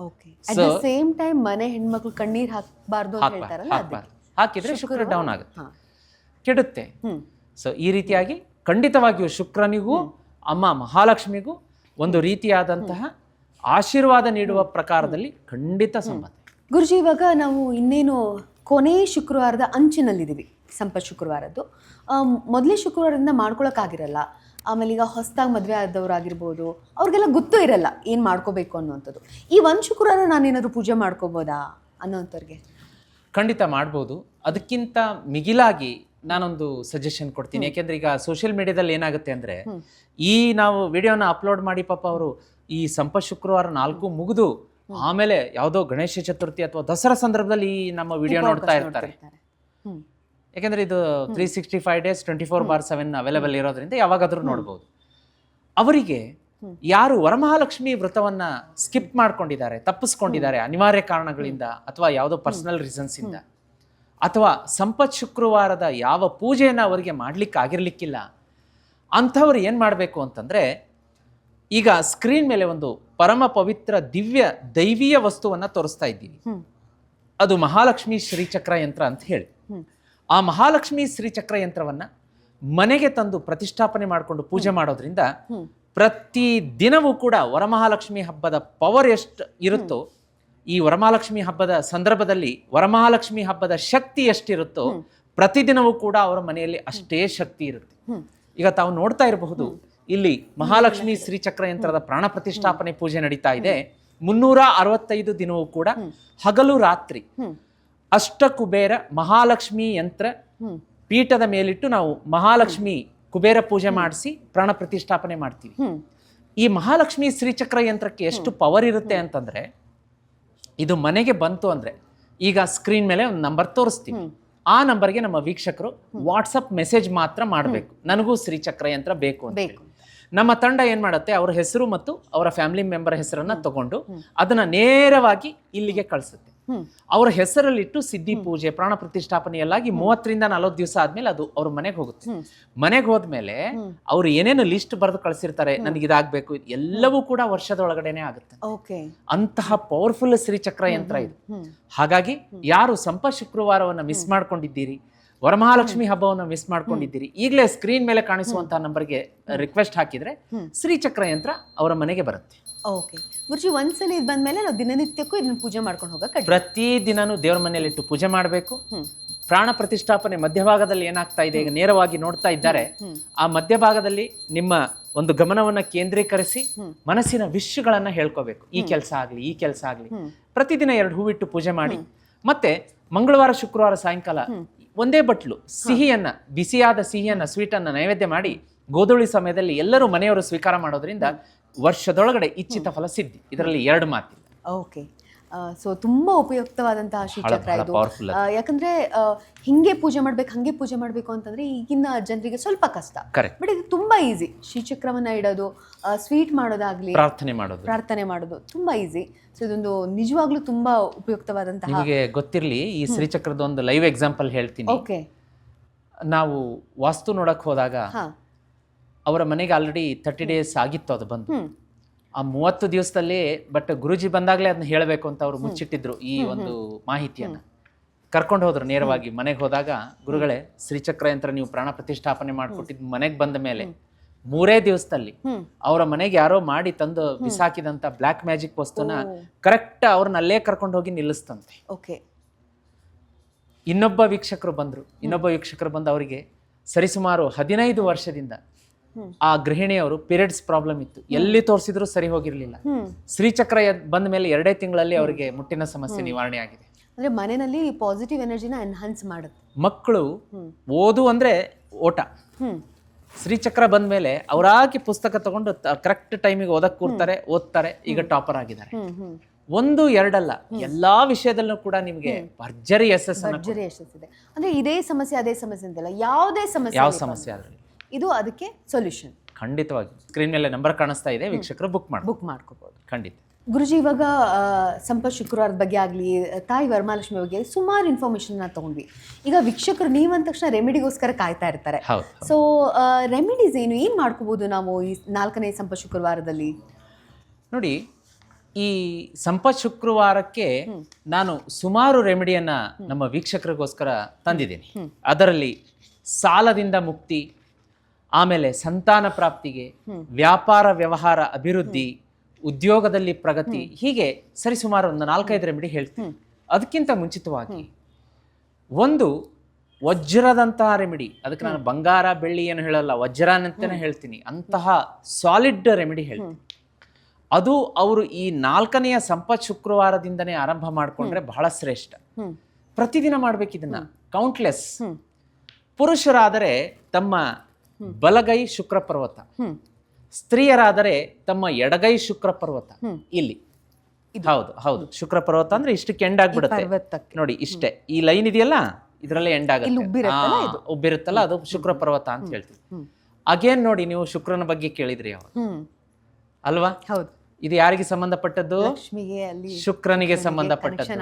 ಸೇಮ್ ಟೈಮ್ ಮನೆ ಹೆಣ್ಮಕ್ಳು ಕಣ್ಣೀರ್ ಹಾಕಬಾರ್ದು ಅಂತ ಹೇಳ್ತಾರಲ್ಲ, ಹಾಕಿದ್ರೆ ಶುಕ್ರ ಡೌನ್ ಆಗುತ್ತೆ, ಕೆಡುತ್ತೆ. ಸೊ ಈ ರೀತಿಯಾಗಿ ಖಂಡಿತವಾಗಿಯೂ ಶುಕ್ರನಿಗೂ ಅಮ್ಮ ಮಹಾಲಕ್ಷ್ಮಿಗೂ ಒಂದು ರೀತಿಯಾದಂತಹ ಆಶೀರ್ವಾದ ನೀಡುವ ಪ್ರಕಾರದಲ್ಲಿ ಖಂಡಿತ ಸಂಬಂಧ. ಗುರುಜಿ, ಇವಾಗ ನಾವು ಇನ್ನೇನು ಕೊನೆ ಶುಕ್ರವಾರದ ಅಂಚಿನಲ್ಲಿದ್ದೀವಿ, ಸಂಪತ್ ಶುಕ್ರವಾರದ್ದು. ಮೊದಲೇ ಶುಕ್ರವಾರದಿಂದ ಮಾಡ್ಕೊಳಕ್ಕಾಗಿರಲ್ಲ. ಆಮೇಲೆ ಈಗ ಹೊಸದಾಗಿ ಮದುವೆ ಆದವ್ರಾಗಿರ್ಬೋದು, ಅವ್ರಿಗೆಲ್ಲ ಗೊತ್ತೂ ಇರಲ್ಲ ಏನು ಮಾಡ್ಕೋಬೇಕು ಅನ್ನೋವಂಥದ್ದು. ಈ ಒಂದು ಶುಕ್ರವಾರ ನಾನೇನಾದ್ರು ಪೂಜೆ ಮಾಡ್ಕೋಬೋದಾ ಅನ್ನೋಂಥವ್ರಿಗೆ? ಖಂಡಿತ ಮಾಡ್ಬೋದು. ಅದಕ್ಕಿಂತ ಮಿಗಿಲಾಗಿ ನಾನೊಂದು ಸಜೆಷನ್ ಕೊಡ್ತೀನಿ. ಯಾಕೆಂದ್ರೆ ಈಗ ಸೋಷಿಯಲ್ ಮೀಡಿಯಾದಲ್ಲಿ ಏನಾಗುತ್ತೆ ಅಂದ್ರೆ, ಈ ನಾವು ವಿಡಿಯೋನ ಅಪ್ಲೋಡ್ ಮಾಡಿ ಪಾಪ ಅವರು ಈ ಸಂಪತ್ ಶುಕ್ರವಾರ 4 ಮುಗಿದು ಆಮೇಲೆ ಯಾವುದೋ ಗಣೇಶ ಚತುರ್ಥಿ ಅಥವಾ ದಸರಾ ಸಂದರ್ಭದಲ್ಲಿ ಈ ನಮ್ಮ ವಿಡಿಯೋ ನೋಡ್ತಾ ಇರ್ತಾರೆ. ಯಾಕೆಂದ್ರೆ ಇದು 365 days 24/7 ಅವೈಲೇಬಲ್ ಇರೋದ್ರಿಂದ ಯಾವಾಗಾದ್ರೂ ನೋಡ್ಬೋದು. ಅವರಿಗೆ ಯಾರು ವರಮಹಾಲಕ್ಷ್ಮಿ ವ್ರತವನ್ನ ಸ್ಕಿಪ್ ಮಾಡ್ಕೊಂಡಿದ್ದಾರೆ, ತಪ್ಪಿಸ್ಕೊಂಡಿದ್ದಾರೆ ಅನಿವಾರ್ಯ ಕಾರಣಗಳಿಂದ ಅಥವಾ ಯಾವುದೋ ಪರ್ಸನಲ್ ರೀಸನ್ಸ್ ಇಂದ, ಅಥವಾ ಸಂಪತ್ ಶುಕ್ರವಾರದ ಯಾವ ಪೂಜೆಯನ್ನು ಅವರಿಗೆ ಮಾಡ್ಲಿಕ್ಕೆ ಆಗಿರ್ಲಿಕ್ಕಿಲ್ಲ, ಅಂಥವ್ರು ಏನು ಮಾಡಬೇಕು ಅಂತಂದ್ರೆ, ಈಗ ಸ್ಕ್ರೀನ್ ಮೇಲೆ ಒಂದು ಪರಮ ಪವಿತ್ರ ದಿವ್ಯ ದೈವೀಯ ವಸ್ತುವನ್ನ ತೋರಿಸ್ತಾ ಇದ್ದೀವಿ. ಅದು ಮಹಾಲಕ್ಷ್ಮಿ ಶ್ರೀಚಕ್ರ ಯಂತ್ರ ಅಂತ ಹೇಳಿ. ಆ ಮಹಾಲಕ್ಷ್ಮಿ ಶ್ರೀಚಕ್ರ ಯಂತ್ರವನ್ನ ಮನೆಗೆ ತಂದು ಪ್ರತಿಷ್ಠಾಪನೆ ಮಾಡಿಕೊಂಡು ಪೂಜೆ ಮಾಡೋದ್ರಿಂದ ಪ್ರತಿ ದಿನವೂ ಕೂಡ ವರಮಹಾಲಕ್ಷ್ಮಿ ಹಬ್ಬದ ಪವರ್ ಎಷ್ಟು ಇರುತ್ತೋ, ಈ ವರಮಹಾಲಕ್ಷ್ಮಿ ಹಬ್ಬದ ಸಂದರ್ಭದಲ್ಲಿ ವರಮಹಾಲಕ್ಷ್ಮಿ ಹಬ್ಬದ ಶಕ್ತಿ ಎಷ್ಟಿರುತ್ತೋ ಪ್ರತಿದಿನವೂ ಕೂಡ ಅವರ ಮನೆಯಲ್ಲಿ ಅಷ್ಟೇ ಶಕ್ತಿ ಇರುತ್ತೆ. ಈಗ ತಾವು ನೋಡ್ತಾ ಇರಬಹುದು, ಇಲ್ಲಿ ಮಹಾಲಕ್ಷ್ಮಿ ಶ್ರೀಚಕ್ರ ಯಂತ್ರದ ಪ್ರಾಣ ಪ್ರತಿಷ್ಠಾಪನೆ ಪೂಜೆ ನಡೀತಾ ಇದೆ. 365 ದಿನವೂ ಕೂಡ ಹಗಲು ರಾತ್ರಿ ಅಷ್ಟಕುಬೇರ ಮಹಾಲಕ್ಷ್ಮಿ ಯಂತ್ರ ಪೀಠದ ಮೇಲಿಟ್ಟು ನಾವು ಮಹಾಲಕ್ಷ್ಮಿ ಕುಬೇರ ಪೂಜೆ ಮಾಡಿಸಿ ಪ್ರಾಣ ಪ್ರತಿಷ್ಠಾಪನೆ ಮಾಡ್ತೀವಿ. ಈ ಮಹಾಲಕ್ಷ್ಮಿ ಶ್ರೀಚಕ್ರ ಯಂತ್ರಕ್ಕೆ ಎಷ್ಟು ಪವರ್ ಇರುತ್ತೆ ಅಂತಂದ್ರೆ, ಇದು ಮನೆಗೆ ಬಂತು ಅಂದ್ರೆ ಈಗ ಸ್ಕ್ರೀನ್ ಮೇಲೆ ಒಂದು ನಂಬರ್ ತೋರಿಸ್ತೀವಿ. ಆ ನಂಬರ್ಗೆ ನಮ್ಮ ವೀಕ್ಷಕರು ವಾಟ್ಸಪ್ ಮೆಸೇಜ್ ಮಾತ್ರ ಮಾಡಬೇಕು, ನನಗೂ ಶ್ರೀಚಕ್ರ ಯಂತ್ರ ಬೇಕು ಅಂತ. ನಮ್ಮ ತಂಡ ಏನ್ ಮಾಡುತ್ತೆ, ಅವ್ರ ಹೆಸರು ಮತ್ತು ಅವರ ಫ್ಯಾಮಿಲಿ ಮೆಂಬರ್ ಹೆಸರನ್ನ ತಗೊಂಡು ಅದನ್ನ ನೇರವಾಗಿ ಇಲ್ಲಿಗೆ ಕಳಿಸುತ್ತೆ. ಅವರ ಹೆಸರಲ್ಲಿಟ್ಟು ಸಿದ್ಧಿ ಪೂಜೆ ಪ್ರಾಣ ಪ್ರತಿಷ್ಠಾಪನೆ ಎಲ್ಲಾಗಿ 30 ರಿಂದ 40 ದಿವಸ ಆದ್ಮೇಲೆ ಅದು ಅವ್ರ ಮನೆಗೆ ಹೋಗುತ್ತೆ. ಮನೆಗೆ ಹೋದ್ಮೇಲೆ ಅವ್ರು ಏನೇನು ಲಿಸ್ಟ್ ಬರೆದು ಕಳಿಸಿರ್ತಾರೆ, ನನಗೆ ಇದಾಗಬೇಕು, ಎಲ್ಲವೂ ಕೂಡ ವರ್ಷದೊಳಗಡೆನೆ ಆಗುತ್ತೆ. ಅಂತಹ ಪವರ್ಫುಲ್ ಶ್ರೀಚಕ್ರ ಯಂತ್ರ ಇದು. ಹಾಗಾಗಿ ಯಾರು ಸಂಪತ್ ಶುಕ್ರವಾರವನ್ನ ಮಿಸ್ ಮಾಡ್ಕೊಂಡಿದ್ದೀರಿ, ವರಮಹಾಲಕ್ಷ್ಮಿ ಹಬ್ಬವನ್ನು ಮಿಸ್ ಮಾಡ್ಕೊಂಡಿದ್ದೀರಿ, ಈಗಲೇ ಸ್ಕ್ರೀನ್ ಮೇಲೆ ಕಾಣಿಸುವಂತಹ ನಂಬರ್ಗೆ ರಿಕ್ವೆಸ್ಟ್ ಹಾಕಿದ್ರೆ ಶ್ರೀಚಕ್ರ ಯಂತ್ರ ಅವರ ಮನೆಗೆ ಬರುತ್ತೆ. ಓಕೆ ಗುರುಜಿ, ಒಂದ್ಸಲ ಇದು ಬಂದ್ಮೇಲೆ ನಾವು ದಿನನಿತ್ಯಕ್ಕೂ ಇದನ್ನ ಪೂಜೆ ಮಾಡ್ಕೊಂಡು ಹೋಗಕ್ಕೆ ಪ್ರತಿ ದಿನನೂ ದೇವರ ಮನೆಯಲ್ಲಿಟ್ಟು ಪೂಜೆ ಮಾಡಬೇಕು. ಪ್ರಾಣ ಪ್ರತಿಷ್ಠಾಪನೆ ಮಧ್ಯಭಾಗದಲ್ಲಿ ಏನಾಗ್ತಾ ಇದೆ, ಈಗ ನೇರವಾಗಿ ನೋಡ್ತಾ ಇದ್ದಾರೆ, ಆ ಮಧ್ಯಭಾಗದಲ್ಲಿ ನಿಮ್ಮ ಒಂದು ಗಮನವನ್ನ ಕೇಂದ್ರೀಕರಿಸಿ ಮನಸ್ಸಿನ ವಿಷಯಗಳನ್ನ ಹೇಳ್ಕೋಬೇಕು. ಈ ಕೆಲಸ ಆಗ್ಲಿ, ಈ ಕೆಲಸ ಆಗ್ಲಿ. ಪ್ರತಿದಿನ 2 ಹೂವಿಟ್ಟು ಪೂಜೆ ಮಾಡಿ. ಮತ್ತೆ ಮಂಗಳವಾರ ಶುಕ್ರವಾರ ಸಾಯಂಕಾಲ ಒಂದೇ ಬಟ್ಲು ಸಿಹಿಯನ್ನ, ಬಿಸಿಯಾದ ಸಿಹಿಯನ್ನ, ಸ್ವೀಟನ್ನ ನೈವೇದ್ಯ ಮಾಡಿ ಗೋಧೂಳಿ ಸಮಯದಲ್ಲಿ ಎಲ್ಲರೂ ಮನೆಯವರು ಸ್ವೀಕಾರ ಮಾಡೋದ್ರಿಂದ ವರ್ಷದೊಳಗಡೆ ಇಚ್ಛಿತ ಫಲ ಸಿದ್ಧಿ. ಇದರಲ್ಲಿ 2 ಮಾತಿಲ್ಲ. ಓಕೆ, ಸೊ ತುಂಬಾ ಉಪಯುಕ್ತವಾದಂತಹ ಶ್ರೀಚಕ್ರ ಇದು. ಯಾಕಂದ್ರೆ ಹಿಂಗೆ ಪೂಜೆ ಮಾಡ್ಬೇಕು, ಹಂಗೆ ಪೂಜೆ ಮಾಡ್ಬೇಕು ಅಂತಂದ್ರೆ ಈಗಿನ ಜನರಿಗೆ ಸ್ವಲ್ಪ ಕಷ್ಟ. ಬಟ್ ಇದು ತುಂಬಾ ಈಸಿ. ಶ್ರೀಚಕ್ರವನ್ನ ಇಡೋದು, ಸ್ವೀಟ್ ಮಾಡೋದಾಗ್ಲಿ, ಪ್ರಾರ್ಥನೆ ಮಾಡೋದು ತುಂಬಾ ಈಸಿ. ಸೊ ಇದೊಂದು ನಿಜವಾಗ್ಲೂ ತುಂಬಾ ಉಪಯುಕ್ತವಾದಂತಹ. ನಿಮಗೆ ಗೊತ್ತಿರಲಿ, ಈ ಶ್ರೀಚಕ್ರದ ಒಂದು ಲೈವ್ ಎಕ್ಸಾಂಪಲ್ ಹೇಳ್ತೀನಿ. ಓಕೆ, ನಾವು ವಾಸ್ತು ನೋಡಕ್ ಹೋದಾಗ ಹಾ ಅವರ ಮನೆಗೆ ಆಲ್ರೆಡಿ 30 ಡೇಸ್ ಆಗಿತ್ತು ಅದು ಬಂದು. ಹ್ಮ್ ಆ 30 ದಿವಸದಲ್ಲಿ ಬಟ್ ಗುರುಜಿ ಬಂದಾಗಲೇ ಅದನ್ನ ಹೇಳಬೇಕು ಅಂತ ಅವರು ಮುಚ್ಚಿಟ್ಟಿದ್ರು ಈ ಒಂದು ಮಾಹಿತಿಯನ್ನ. ಕರ್ಕೊಂಡು ಹೋದ್ರು ನೇರವಾಗಿ ಮನೆಗೆ ಹೋದಾಗ, ಗುರುಗಳೇ ಶ್ರೀಚಕ್ರ ಯಂತ್ರ ನೀವು ಪ್ರಾಣ ಪ್ರತಿಷ್ಠಾಪನೆ ಮಾಡಿಕೊಟ್ಟಿದ್ದು ಮನೆಗೆ ಬಂದ ಮೇಲೆ 3 ದಿವಸದಲ್ಲಿ ಅವರ ಮನೆಗೆ ಯಾರೋ ಮಾಡಿ ತಂದು ಬಿಸಾಕಿದಂತ ಬ್ಲ್ಯಾಕ್ ಮ್ಯಾಜಿಕ್ ವಸ್ತುನ ಕರೆಕ್ಟ್ ಅವ್ರನ್ನ ಅಲ್ಲೇ ಕರ್ಕೊಂಡು ಹೋಗಿ ನಿಲ್ಲಿಸ್ತಂತೆ. ಓಕೆ ಇನ್ನೊಬ್ಬ ವೀಕ್ಷಕರು ಬಂದು ಅವರಿಗೆ ಸರಿಸುಮಾರು 15 ವರ್ಷದಿಂದ ಆ ಗೃಹಿಣಿಯವರು ಪೀರಿಯಡ್ಸ್ ಪ್ರಾಬ್ಲಮ್ ಇತ್ತು, ಎಲ್ಲಿ ತೋರಿಸಿದ್ರು ಸರಿ ಹೋಗಿರ್ಲಿಲ್ಲ. ಶ್ರೀಚಕ್ರ ಬಂದ ಮೇಲೆ 2 ತಿಂಗಳಲ್ಲಿ ಅವರಿಗೆ ಮುಟ್ಟಿನ ಸಮಸ್ಯೆ ನಿವಾರಣೆ ಆಗಿದೆ. ಅಂದ್ರೆ ಮನೆಯಲ್ಲಿ ಪಾಸಿಟಿವ್ ಎನರ್ಜಿನ ಎನ್ಹಾನ್ಸ್ ಮಾಡುತ್ತೆ. ಮಕ್ಕಳು ಓದು ಅಂದ್ರೆ ಓಟ, ಶ್ರೀಚಕ್ರ ಬಂದ ಮೇಲೆ ಅವರಾಗಿ ಪುಸ್ತಕ ತಗೊಂಡು ಕರೆಕ್ಟ್ ಟೈಮಿಗೆ ಓದಕ್ ಕೂರ್ತಾರೆ, ಓದ್ತಾರೆ. ಈಗ ಟಾಪರ್ ಆಗಿದ್ದಾರೆ. 1, 2 ಅಲ್ಲ, ಎಲ್ಲಾ ವಿಷಯದಲ್ಲೂ ಕೂಡ ನಿಮಗೆ ಭರ್ಜರಿ ಯಶಸ್ಸಿದೆ. ಅಂದ್ರೆ ಇದೇ ಸಮಸ್ಯೆ ಅದೇ ಸಮಸ್ಯೆ ಅಂತಲ್ಲ, ಯಾವುದೇ ಸಮಸ್ಯೆ, ಯಾವ ಸಮಸ್ಯೆ ಆದ್ರೂ ಇದು ಅದಕ್ಕೆ ಸೊಲ್ಯೂಷನ್. ಖಂಡಿತವಾಗಿ ಸ್ಕ್ರೀನ್ ಮೇಲೆ ನಂಬರ್ ಕಾಣಿಸ್ತಾ ಇದೆ, ವೀಕ್ಷಕರು ಬುಕ್ ಮಾಡ್ಕೋಬಹುದು. ಖಂಡಿತ. ಗುರುಜಿ, ಇವಾಗ ಸಂಪತ್ ಶುಕ್ರವಾರದ ಬಗ್ಗೆ ಆಗಲಿ, ತಾಯಿ ವರಮಹಾಲಕ್ಷ್ಮಿ ಬಗ್ಗೆ ಸುಮಾರು ಇನ್ಫಾರ್ಮೇಶನ್ ತಗೊಂಡ್ವಿ. ಈಗ ವೀಕ್ಷಕರು ನೀವಂದ ತಕ್ಷಣ ರೆಮಿಡಿಗೋಸ್ಕರ ಕಾಯ್ತಾ ಇರ್ತಾರೆ. ಸೊ ರೆಮಿಡೀಸ್ ಏನ್ ಮಾಡ್ಕೋಬಹುದು ನಾವು ಈ 4ನೇ ಸಂಪತ್ ಶುಕ್ರವಾರದಲ್ಲಿ? ನೋಡಿ, ಈ ಸಂಪತ್ ಶುಕ್ರವಾರಕ್ಕೆ ನಾನು ಸುಮಾರು ರೆಮಿಡಿಯನ್ನ ನಮ್ಮ ವೀಕ್ಷಕರಿಗೋಸ್ಕರ ತಂದಿದ್ದೀನಿ. ಅದರಲ್ಲಿ ಸಾಲದಿಂದ ಮುಕ್ತಿ, ಆಮೇಲೆ ಸಂತಾನ ಪ್ರಾಪ್ತಿಗೆ, ವ್ಯಾಪಾರ ವ್ಯವಹಾರ ಅಭಿವೃದ್ಧಿ, ಉದ್ಯೋಗದಲ್ಲಿ ಪ್ರಗತಿ, ಹೀಗೆ ಸರಿಸುಮಾರು ಒಂದು 4-5 ರೆಮಿಡಿ ಹೇಳ್ತೀನಿ. ಅದಕ್ಕಿಂತ ಮುಂಚಿತವಾಗಿ ಒಂದು ವಜ್ರದಂತಹ ರೆಮಿಡಿ, ಅದಕ್ಕೆ ನಾನು ಬಂಗಾರ ಬೆಳ್ಳಿ ಏನು ಹೇಳಲ್ಲ, ವಜ್ರ ಅಂತಾನೆ ಹೇಳ್ತೀನಿ, ಅಂತಹ ಸಾಲಿಡ್ ರೆಮಿಡಿ ಹೇಳ್ತೀನಿ. ಅದು ಅವರು ಈ 4ನೇ ಸಂಪತ್ ಶುಕ್ರವಾರದಿಂದನೇ ಆರಂಭ ಮಾಡಿಕೊಂಡ್ರೆ ಬಹಳ ಶ್ರೇಷ್ಠ. ಪ್ರತಿದಿನ ಮಾಡ್ಬೇಕು ಇದನ್ನ, ಕೌಂಟ್ಲೆಸ್. ಪುರುಷರಾದರೆ ತಮ್ಮ ಬಲಗೈ ಶುಕ್ರ ಪರ್ವತ, ಸ್ತ್ರೀಯರಾದರೆ ತಮ್ಮ ಎಡಗೈ ಶುಕ್ರ ಪರ್ವತ. ಇಲ್ಲಿ ಹೌದು ಶುಕ್ರ ಪರ್ವತ ಅಂದ್ರೆ ಇಷ್ಟಕ್ಕೆ ಎಂಡ್ ಆಗ್ಬಿಡುತ್ತೆ ನೋಡಿ, ಇಷ್ಟೇ ಈ ಲೈನ್ ಇದೆಯಲ್ಲ, ಇದರಲ್ಲೇ ಎಂಡ್ ಆಗುತ್ತೆ, ಉಬ್ಬಿರುತ್ತಲ್ಲ, ಅದು ಶುಕ್ರ ಪರ್ವತ ಅಂತ ಹೇಳ್ತೀವಿ. ಅಗೇನ್ ನೋಡಿ, ನೀವು ಶುಕ್ರನ ಬಗ್ಗೆ ಕೇಳಿದ್ರಿ ಅಲ್ವಾ? ಹೌದು. ಇದು ಯಾರಿಗೆ ಸಂಬಂಧಪಟ್ಟದ್ದು? ಶುಕ್ರನಿಗೆ ಸಂಬಂಧಪಟ್ಟದ್ದು.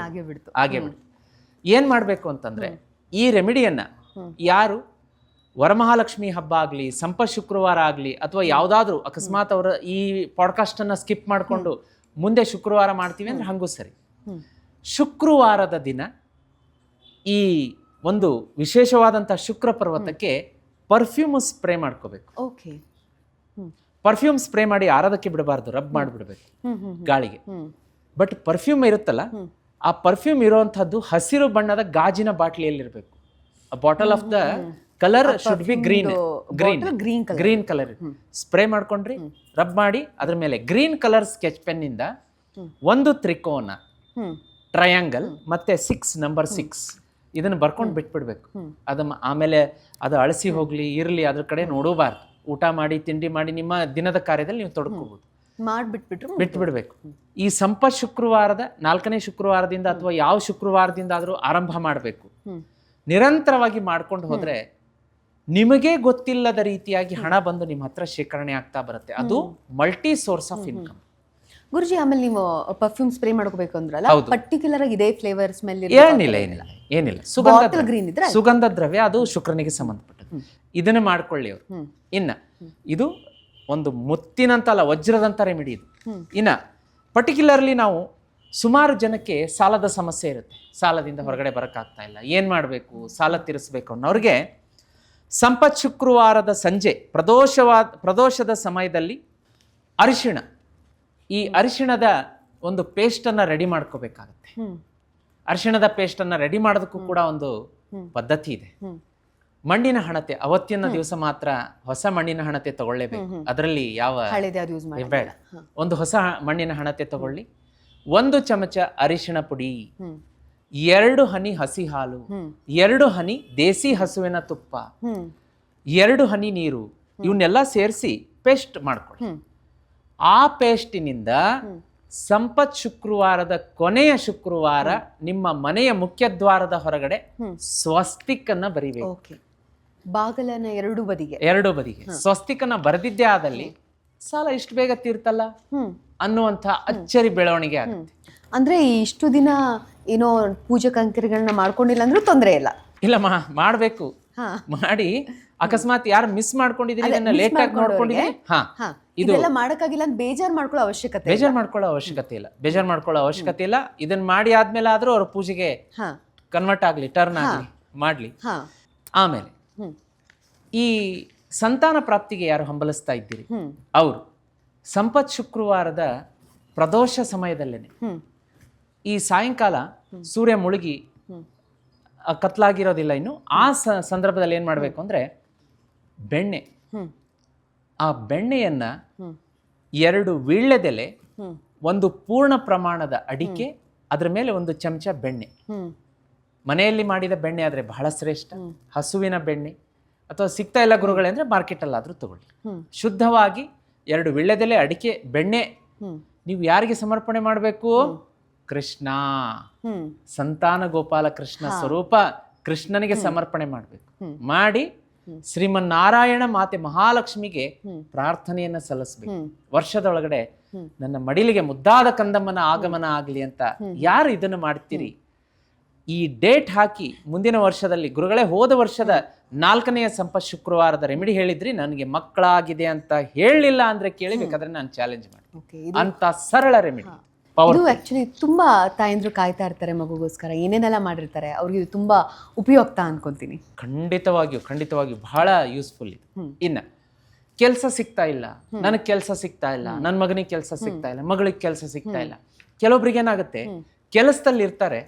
ಹಾಗೆ ಬಿಡು. ಏನ್ ಮಾಡ್ಬೇಕು ಅಂತಂದ್ರೆ, ಈ ರೆಮಿಡಿಯನ್ನ ಯಾರು ವರಮಹಾಲಕ್ಷ್ಮಿ ಹಬ್ಬ ಆಗ್ಲಿ, ಸಂಪತ್ ಶುಕ್ರವಾರ ಆಗ್ಲಿ, ಅಥವಾ ಯಾವ್ದಾದ್ರು ಅಕಸ್ಮಾತ್ ಅವರ ಈ ಪಾಡ್ಕಾಸ್ಟ್ ಅನ್ನ ಸ್ಕಿಪ್ ಮಾಡ್ಕೊಂಡು ಮುಂದೆ ಶುಕ್ರವಾರ ಮಾಡ್ತೀವಿ ಅಂದ್ರೆ ಹಂಗೂ ಸರಿ. ಶುಕ್ರವಾರದ ದಿನ ಈ ಒಂದು ವಿಶೇಷವಾದಂತಹ ಶುಕ್ರ ಪರ್ವತಕ್ಕೆ ಪರ್ಫ್ಯೂಮ್ ಸ್ಪ್ರೇ ಮಾಡ್ಕೋಬೇಕು. ಓಕೆ. ಪರ್ಫ್ಯೂಮ್ ಸ್ಪ್ರೇ ಮಾಡಿ ಆರೋದಕ್ಕೆ ಬಿಡಬಾರ್ದು, ರಬ್ ಮಾಡಿಬಿಡ್ಬೇಕು ಗಾಳಿಗೆ. ಬಟ್ ಪರ್ಫ್ಯೂಮ್ ಇರುತ್ತಲ್ಲ, ಆ ಪರ್ಫ್ಯೂಮ್ ಇರುವಂತಹದ್ದು ಹಸಿರು ಬಣ್ಣದ ಗಾಜಿನ ಬಾಟ್ಲಿಯಲ್ಲಿರ್ಬೇಕು. Bottle of the colour should be green colour. Spray ಮಾಡ್ಕೊಂಡ್ರಿ, ರಬ್ ಮಾಡಿ, ಅದ್ರ ಮೇಲೆ ಗ್ರೀನ್ ಕಲರ್ ಸ್ಕೆಚ್ ಪೆನ್ ಇಂದ ಒಂದು ತ್ರಿಕೋನ, ಟ್ರಯಾಂಗಲ್ ಮತ್ತೆ 6 ನಂಬರ್ 6 ಇದನ್ನ ಬರ್ಕೊಂಡು ಬಿಟ್ಬಿಡ್ಬೇಕು. ಆಮೇಲೆ ಅದು ಅಳಸಿ ಹೋಗ್ಲಿ ಇರ್ಲಿ, ಅದ್ರ ಕಡೆ ನೋಡಬಾರ್ದು. ಊಟ ಮಾಡಿ ತಿಂಡಿ ಮಾಡಿ ನಿಮ್ಮ ದಿನದ ಕಾರ್ಯದಲ್ಲಿ ನೀವು ತೊಡ್ಕೋಬಹುದು, ಬಿಟ್ಬಿಡ್ಬೇಕು. ಈ ಸಂಪತ್ ಶುಕ್ರವಾರದ 4ನೇ ಶುಕ್ರವಾರದಿಂದ ಅಥವಾ ಯಾವ ಶುಕ್ರವಾರದಿಂದ ಆದ್ರೂ ಆರಂಭ ಮಾಡಬೇಕು. ನಿರಂತರವಾಗಿ ಮಾಡ್ಕೊಂಡು ಹೋದ್ರೆ ನಿಮಗೆ ಗೊತ್ತಿಲ್ಲದ ರೀತಿಯಾಗಿ ಹಣ ಬಂದು ನಿಮ್ಮ ಹತ್ರ ಶೇಖರಣೆ ಆಗ್ತಾ ಬರುತ್ತೆ. ಅದು ಮಲ್ಟಿ ಸೋರ್ಸ್ ಆಫ್ ಇನ್ಕಮ್. ಗುರುಜಿ, ಆಮೇಲೆ ನೀವು ಪರ್ಫ್ಯೂಮ್ ಸ್ಪ್ರೇ ಮಾಡ್ಕೋಬೇಕು ಅಂದ್ರಲ್ಲ, ಪರ್ಟಿಕ್ಯುಲರ್ ಆಗಿ ಇದೇ ಫ್ಲೇವರ್ ಸ್ಮೆಲ್? ಏನಿಲ್ಲ, ಸುಗಂಧ ದ್ರವ್ಯ, ಅದು ಶುಕ್ರನಿಗೆ ಸಂಬಂಧಪಟ್ಟದ್ದು. ಇದನ್ನ ಮಾಡ್ಕೊಳ್ಳಿ ಅವರು. ಇನ್ನ ಇದು ಒಂದು ಮುತ್ತಿನಂತಲ್ಲ, ವಜ್ರದಂತ ರೆಮಿಡಿ ಇದು. ಇನ್ನ ಪರ್ಟಿಕ್ಯುಲರ್ಲಿ ನಾವು ಸುಮಾರು ಜನಕ್ಕೆ ಸಾಲದ ಸಮಸ್ಯೆ ಇರುತ್ತೆ, ಸಾಲದಿಂದ ಹೊರಗಡೆ ಬರಕ್ಕಾಗ್ತಾ ಇಲ್ಲ, ಏನ್ ಮಾಡಬೇಕು, ಸಾಲ ತೀರಿಸಬೇಕು ಅನ್ನೋರಿಗೆ ಸಂಪತ್ ಶುಕ್ರವಾರದ ಸಂಜೆ ಪ್ರದೋಷದ ಸಮಯದಲ್ಲಿ ಅರಿಶಿಣ, ಈ ಅರಿಶಿಣದ ಒಂದು ಪೇಸ್ಟನ್ನು ರೆಡಿ ಮಾಡ್ಕೋಬೇಕಾಗತ್ತೆ. ಅರಿಶಿಣದ ಪೇಸ್ಟನ್ನು ರೆಡಿ ಮಾಡೋದಕ್ಕೂ ಕೂಡ ಒಂದು ಪದ್ಧತಿ ಇದೆ. ಮಣ್ಣಿನ ಹಣತೆ, ಅವತ್ತಿನ ದಿವಸ ಮಾತ್ರ ಹೊಸ ಮಣ್ಣಿನ ಹಣತೆ ತಗೊಳ್ಳೇಬೇಕು. ಅದರಲ್ಲಿ ಯಾವ ಬೇಡ. ಒಂದು ಹೊಸ ಮಣ್ಣಿನ ಹಣತೆ ತಗೊಳ್ಳಿ, 1 ಚಮಚ ಅರಿಶಿಣ ಪುಡಿ, 2 ಹನಿ ಹಸಿ ಹಾಲು, 2 ಹನಿ ದೇಸಿ ಹಸುವಿನ ತುಪ್ಪ, 2 ಹನಿ ನೀರು, ಇವನ್ನೆಲ್ಲ ಸೇರಿಸಿ ಪೇಸ್ಟ್ ಮಾಡ್ಕೊಳ್ಳಿ. ಆ ಪೇಸ್ಟಿನಿಂದ ಸಂಪತ್ ಶುಕ್ರವಾರದ ಕೊನೆಯ ಶುಕ್ರವಾರ ನಿಮ್ಮ ಮನೆಯ ಮುಖ್ಯದ್ವಾರದ ಹೊರಗಡೆ ಸ್ವಸ್ತಿಕ್ ಅನ್ನ ಬರಿಬೇಕು. ಬಾಗಲನ ಎರಡು ಬದಿಗೆ ಸ್ವಸ್ತಿಕನ್ನ ಬರೆದಿದ್ದೇ ಆದಲ್ಲಿ ಸಾಲ ಇಷ್ಟು ಬೇಗ ತೀರ್ತಲ್ಲ ಅನ್ನುವಂಥ ಅಚ್ಚರಿ ಬೆಳವಣಿಗೆ ಆಗುತ್ತೆ. ಅಂದ್ರೆ ಇಷ್ಟು ದಿನ ಏನೋ ಪೂಜೆ ಕೈಂಕರ್ಯಗಳನ್ನ ಮಾಡ್ಕೊಂಡಿಲ್ಲ ಅಂದ್ರೂ ತೊಂದರೆ ಇಲ್ಲ. ಇಲ್ಲ, ಮಾಡಬೇಕು. ಮಾಡಿ ಅಕಸ್ಮಾತ್ ಯಾರು ಮಿಸ್ ಮಾಡ್ಕೊಂಡಿದೀನಿ ಇದನ್ನ miss ಲೇಟ್ ಆಗಿ ನೋಡ್ಕೊಂಡಿದೀನಿ ಇದು ಇದೆಲ್ಲ ಮಾಡಕ್ಕಾಗಿಲ್ಲ ಅಂತ ಬೇಜಾರ್ ಮಾಡ್ಕೊಳ್ಳೋ ಅವಶ್ಯಕತೆ ಇಲ್ಲ. ಬೇಜಾರ್ ಮಾಡ್ಕೊಳ್ಳೋ ಅವಶ್ಯಕತೆ ಇಲ್ಲ. ಇದನ್ನ ಮಾಡಿ ಆದ್ಮೇಲೆ ಆದ್ರೂ ಅವ್ರ ಪೂಜೆಗೆ ಹಾ ಕನ್ವರ್ಟ್ ಆಗ್ಲಿ, ಟರ್ನ್ ಆಗ್ಲಿ, ಮಾಡ್ಲಿ. ಹಾ ಆಮೇಲೆ ಈ ಸಂತಾನ ಪ್ರಾಪ್ತಿಗೆ ಯಾರು ಹಂಬಲಿಸ್ತಾ ಇದ್ದೀರಿ ಅವರು ಸಂಪತ್ ಶುಕ್ರವಾರದ ಪ್ರದೋಷ ಸಮಯದಲ್ಲೇನೆ ಈ ಸಾಯಂಕಾಲ ಸೂರ್ಯ ಮುಳುಗಿ ಕತ್ಲಾಗಿರೋದಿಲ್ಲ ಇನ್ನು ಆ ಸಂದರ್ಭದಲ್ಲಿ ಏನ್ ಮಾಡ್ಬೇಕು ಅಂದ್ರೆ ಬೆಣ್ಣೆ, ಆ ಬೆಣ್ಣೆಯನ್ನ 2 ವೀಳ್ಯದೆಲೆ, ಒಂದು ಪೂರ್ಣ ಪ್ರಮಾಣದ ಅಡಿಕೆ, ಅದ್ರ ಮೇಲೆ 1 ಚಮಚ ಬೆಣ್ಣೆ. ಮನೆಯಲ್ಲಿ ಮಾಡಿದ ಬೆಣ್ಣೆ ಆದ್ರೆ ಬಹಳ ಶ್ರೇಷ್ಠ. ಹಸುವಿನ ಬೆಣ್ಣೆ ಅಥವಾ ಸಿಗ್ತಾ ಇಲ್ಲ ಗುರುಗಳೇ ಅಂದ್ರೆ ಮಾರ್ಕೆಟ್ ಅಲ್ಲಾದ್ರೂ ತಗೊಳ್ಳಿ. ಶುದ್ಧವಾಗಿ 2 ವೀಳ್ಯದೆಲೆ, ಅಡಿಕೆ, ಬೆಣ್ಣೆ ನೀವು ಯಾರಿಗೆ ಸಮರ್ಪಣೆ ಮಾಡಬೇಕು? ಕೃಷ್ಣ, ಸಂತಾನ ಗೋಪಾಲ ಕೃಷ್ಣ ಸ್ವರೂಪ ಕೃಷ್ಣನಿಗೆ ಸಮರ್ಪಣೆ ಮಾಡಬೇಕು. ಮಾಡಿ ಶ್ರೀಮನ್ನಾರಾಯಣ ಮಾತೆ ಮಹಾಲಕ್ಷ್ಮಿಗೆ ಪ್ರಾರ್ಥನೆಯನ್ನ ಸಲ್ಲಿಸಬೇಕು. ವರ್ಷದೊಳಗಡೆ ನನ್ನ ಮಡಿಲಿಗೆ ಮುದ್ದಾದ ಕಂದಮ್ಮನ ಆಗಮನ ಆಗ್ಲಿ ಅಂತ ಯಾರು ಇದನ್ನು ಮಾಡ್ತೀರಿ, ಈ ಡೇಟ್ ಹಾಕಿ ಮುಂದಿನ ವರ್ಷದಲ್ಲಿ ಗುರುಗಳೇ ಹೋದ ವರ್ಷದ 4ನೆಯ ಸಂಪತ್ ಶುಕ್ರವಾರದ ರೆಮಿಡಿ ಹೇಳಿದ್ರಿ, ನನಗೆ ಮಕ್ಕಳಾಗಿದೆ ಅಂತ ಹೇಳಲಿಲ್ಲ ಅಂದ್ರೆ ಕೇಳಿಬೇಕಾದ್ರೆ ನಾನು ಚಾಲೆಂಜ್ ಮಾಡಿ ಅಂತ ಸರಳ ರೆಮಿಡಿ. ಇದು ಆಕ್ಚುಲಿ ತುಂಬಾ ತಾಯಂದ್ರು ಕಾಯ್ತಾ ಇರ್ತಾರೆ ಮಗುಗೋಸ್ಕರ, ಏನೇನೆಲ್ಲ ಮಾಡಿರ್ತಾರೆ, ಅವ್ರಿಗೆ ಇದು ತುಂಬಾ ಉಪಯುಕ್ತ ಅನ್ಕೊಂತೀನಿ. ಖಂಡಿತವಾಗಿಯೂ ಬಹಳ ಯೂಸ್ಫುಲ್ ಇದು. ಇನ್ನ ಕೆಲಸ ಸಿಗ್ತಾ ಇಲ್ಲ, ನನಗೆ ಕೆಲಸ ಸಿಗ್ತಾ ಇಲ್ಲ, ನನ್ನ ಮಗನಿಗೆ ಕೆಲಸ ಸಿಗ್ತಾ ಇಲ್ಲ, ಮಗಳಿಗೆ ಕೆಲಸ ಸಿಗ್ತಾ ಇಲ್ಲ. ಕೆಲವೊಬ್ರಿಗೆ ಏನಾಗುತ್ತೆ, ಕೆಲಸದಲ್ಲಿ ಇರ್ತಾರೆ,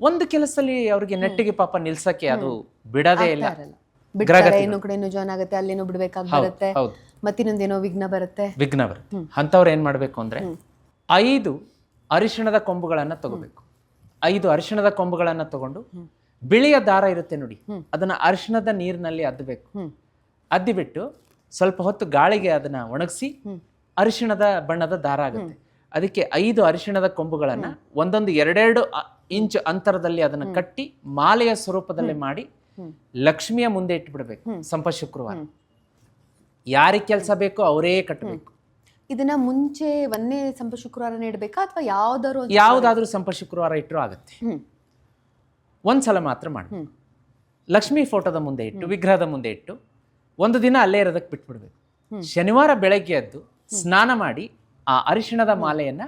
ಒಂದು ಕೆಲಸದಲ್ಲಿ ಅವ್ರಿಗೆ ನೆಟ್ಟಿಗೆ ಪಾಪ ನಿಲ್ಸಕ್ಕೆ ಅದು ಬಿಡದೇ ಇಲ್ಲ. ಇನ್ನೊಂದು ಕಡೆ ಜಾಯ್ನ್ ಆಗುತ್ತೆ, ಅಲ್ಲೇನೋ ಬಿಡ್ಬೇಕಾಗಿ ಬರುತ್ತೆ, ಮತ್ತಿನ್ನೊಂದೇನೋ ವಿಘ್ನ ಬರುತ್ತೆ. ಅಂತವ್ರು ಏನ್ ಮಾಡ್ಬೇಕು ಅಂದ್ರೆ 5 ಅರಿಶಿಣದ ಕೊಂಬುಗಳನ್ನ ತಗೋಬೇಕು. 5 ಅರಿಶಿಣದ ಕೊಂಬುಗಳನ್ನ ತಗೊಂಡು ಬಿಳಿಯ ದಾರ ಇರುತ್ತೆ ನೋಡಿ, ಅದನ್ನ ಅರಿಶಿಣದ ನೀರಿನಲ್ಲಿ ಅದ್ದಬೇಕು. ಅದ್ದಿಬಿಟ್ಟು ಸ್ವಲ್ಪ ಹೊತ್ತು ಗಾಳಿಗೆ ಅದನ್ನ ಒಣಗಿಸಿ ಅರಿಶಿಣದ ಬಣ್ಣದ ದಾರ ಆಗುತ್ತೆ. ಅದಕ್ಕೆ 5 ಅರಿಶಿಣದ ಕೊಂಬುಗಳನ್ನ ಒಂದೊಂದು 2-2 ಇಂಚ್ ಅಂತರದಲ್ಲಿ ಅದನ್ನ ಕಟ್ಟಿ ಮಾಲೆಯ ಸ್ವರೂಪದಲ್ಲಿ ಮಾಡಿ ಲಕ್ಷ್ಮಿಯ ಮುಂದೆ ಇಟ್ಬಿಡ್ಬೇಕು. ಸಂಪತ್ ಶುಕ್ರವಾರ ಯಾರಿಗೆ ಕೆಲಸ ಬೇಕೋ ಅವರೇ ಕಟ್ಟಬೇಕು. ಇದನ್ನ ಮುಂಚೆ 1ನೇ ಸಂಪತ್ ಶುಕ್ರವಾರ ಇಡಬೇಕಾ ಅಥವಾ ಯಾವ್ದಾದ್ರೂ ಸಂಪತ್ ಶುಕ್ರವಾರ ಇಟ್ಟರು ಆಗುತ್ತೆ. ಒಂದ್ಸಲ ಮಾತ್ರ ಮಾಡಿ ಲಕ್ಷ್ಮಿ ಫೋಟೋದ ಮುಂದೆ ಇಟ್ಟು, ವಿಗ್ರಹದ ಮುಂದೆ ಇಟ್ಟು 1 ದಿನ ಅಲ್ಲೇ ಇರೋದಕ್ಕೆ ಬಿಟ್ಬಿಡ್ಬೇಕು. ಶನಿವಾರ ಬೆಳಗ್ಗೆ ಎದ್ದು ಸ್ನಾನ ಮಾಡಿ ಆ ಅರಿಶಿಣದ ಮಾಲೆಯನ್ನ